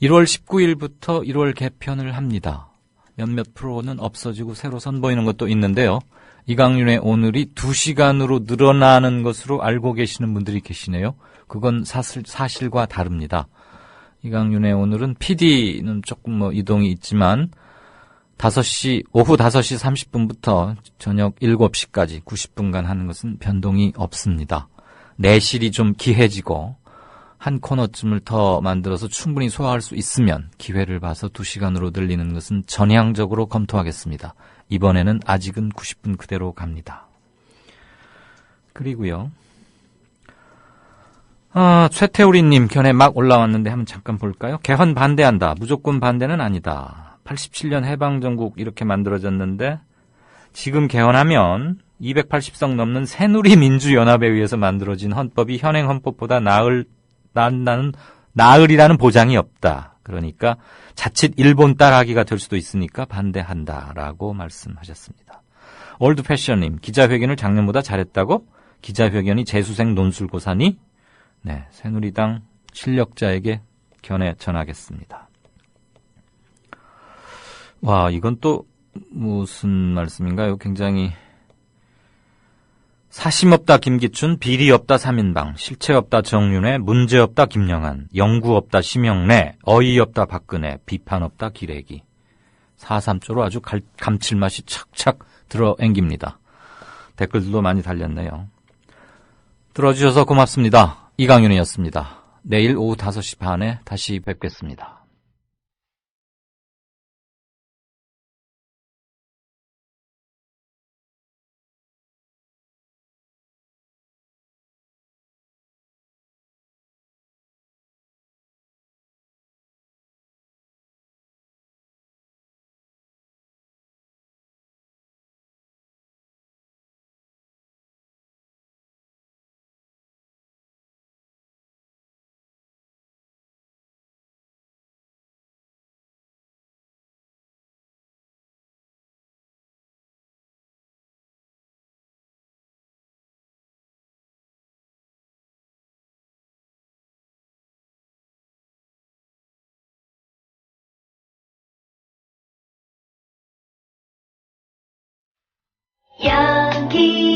1월 19일부터 1월 개편을 합니다. 몇몇 프로는 없어지고 새로 선보이는 것도 있는데요. 이강윤의 오늘이 2시간으로 늘어나는 것으로 알고 계시는 분들이 계시네요. 그건 사실과 다릅니다. 이강윤의 오늘은 PD는 조금 뭐 이동이 있지만 오후 5시 30분부터 저녁 7시까지 90분간 하는 것은 변동이 없습니다. 내실이 좀 기해지고 한 코너쯤을 더 만들어서 충분히 소화할 수 있으면 기회를 봐서 2시간으로 늘리는 것은 전향적으로 검토하겠습니다. 이번에는 아직은 90분 그대로 갑니다. 그리고요. 최태우리님 견해 막 올라왔는데 한번 잠깐 볼까요? 개헌 반대한다. 무조건 반대는 아니다. 87년 해방정국 이렇게 만들어졌는데 지금 개헌하면 280석 넘는 새누리민주연합에 의해서 만들어진 헌법이 현행 헌법보다 나으리라는 보장이 없다. 그러니까 자칫 일본 따라하기가 될 수도 있으니까 반대한다라고 말씀하셨습니다. 올드패션님, 기자회견을 작년보다 잘했다고? 기자회견이 재수생 논술고사니? 네, 새누리당 실력자에게 견해 전하겠습니다. 와, 이건 또 무슨 말씀인가요? 굉장히 사심 없다 김기춘, 비리 없다 3인방, 실체 없다 정윤회, 문제 없다 김영한, 영구 없다 심영래, 어이 없다 박근혜, 비판 없다 기레기. 4.3조로 아주 감칠맛이 착착 들어앵깁니다. 댓글들도 많이 달렸네요. 들어주셔서 고맙습니다. 이강윤이었습니다. 내일 오후 5시 반에 다시 뵙겠습니다. 여기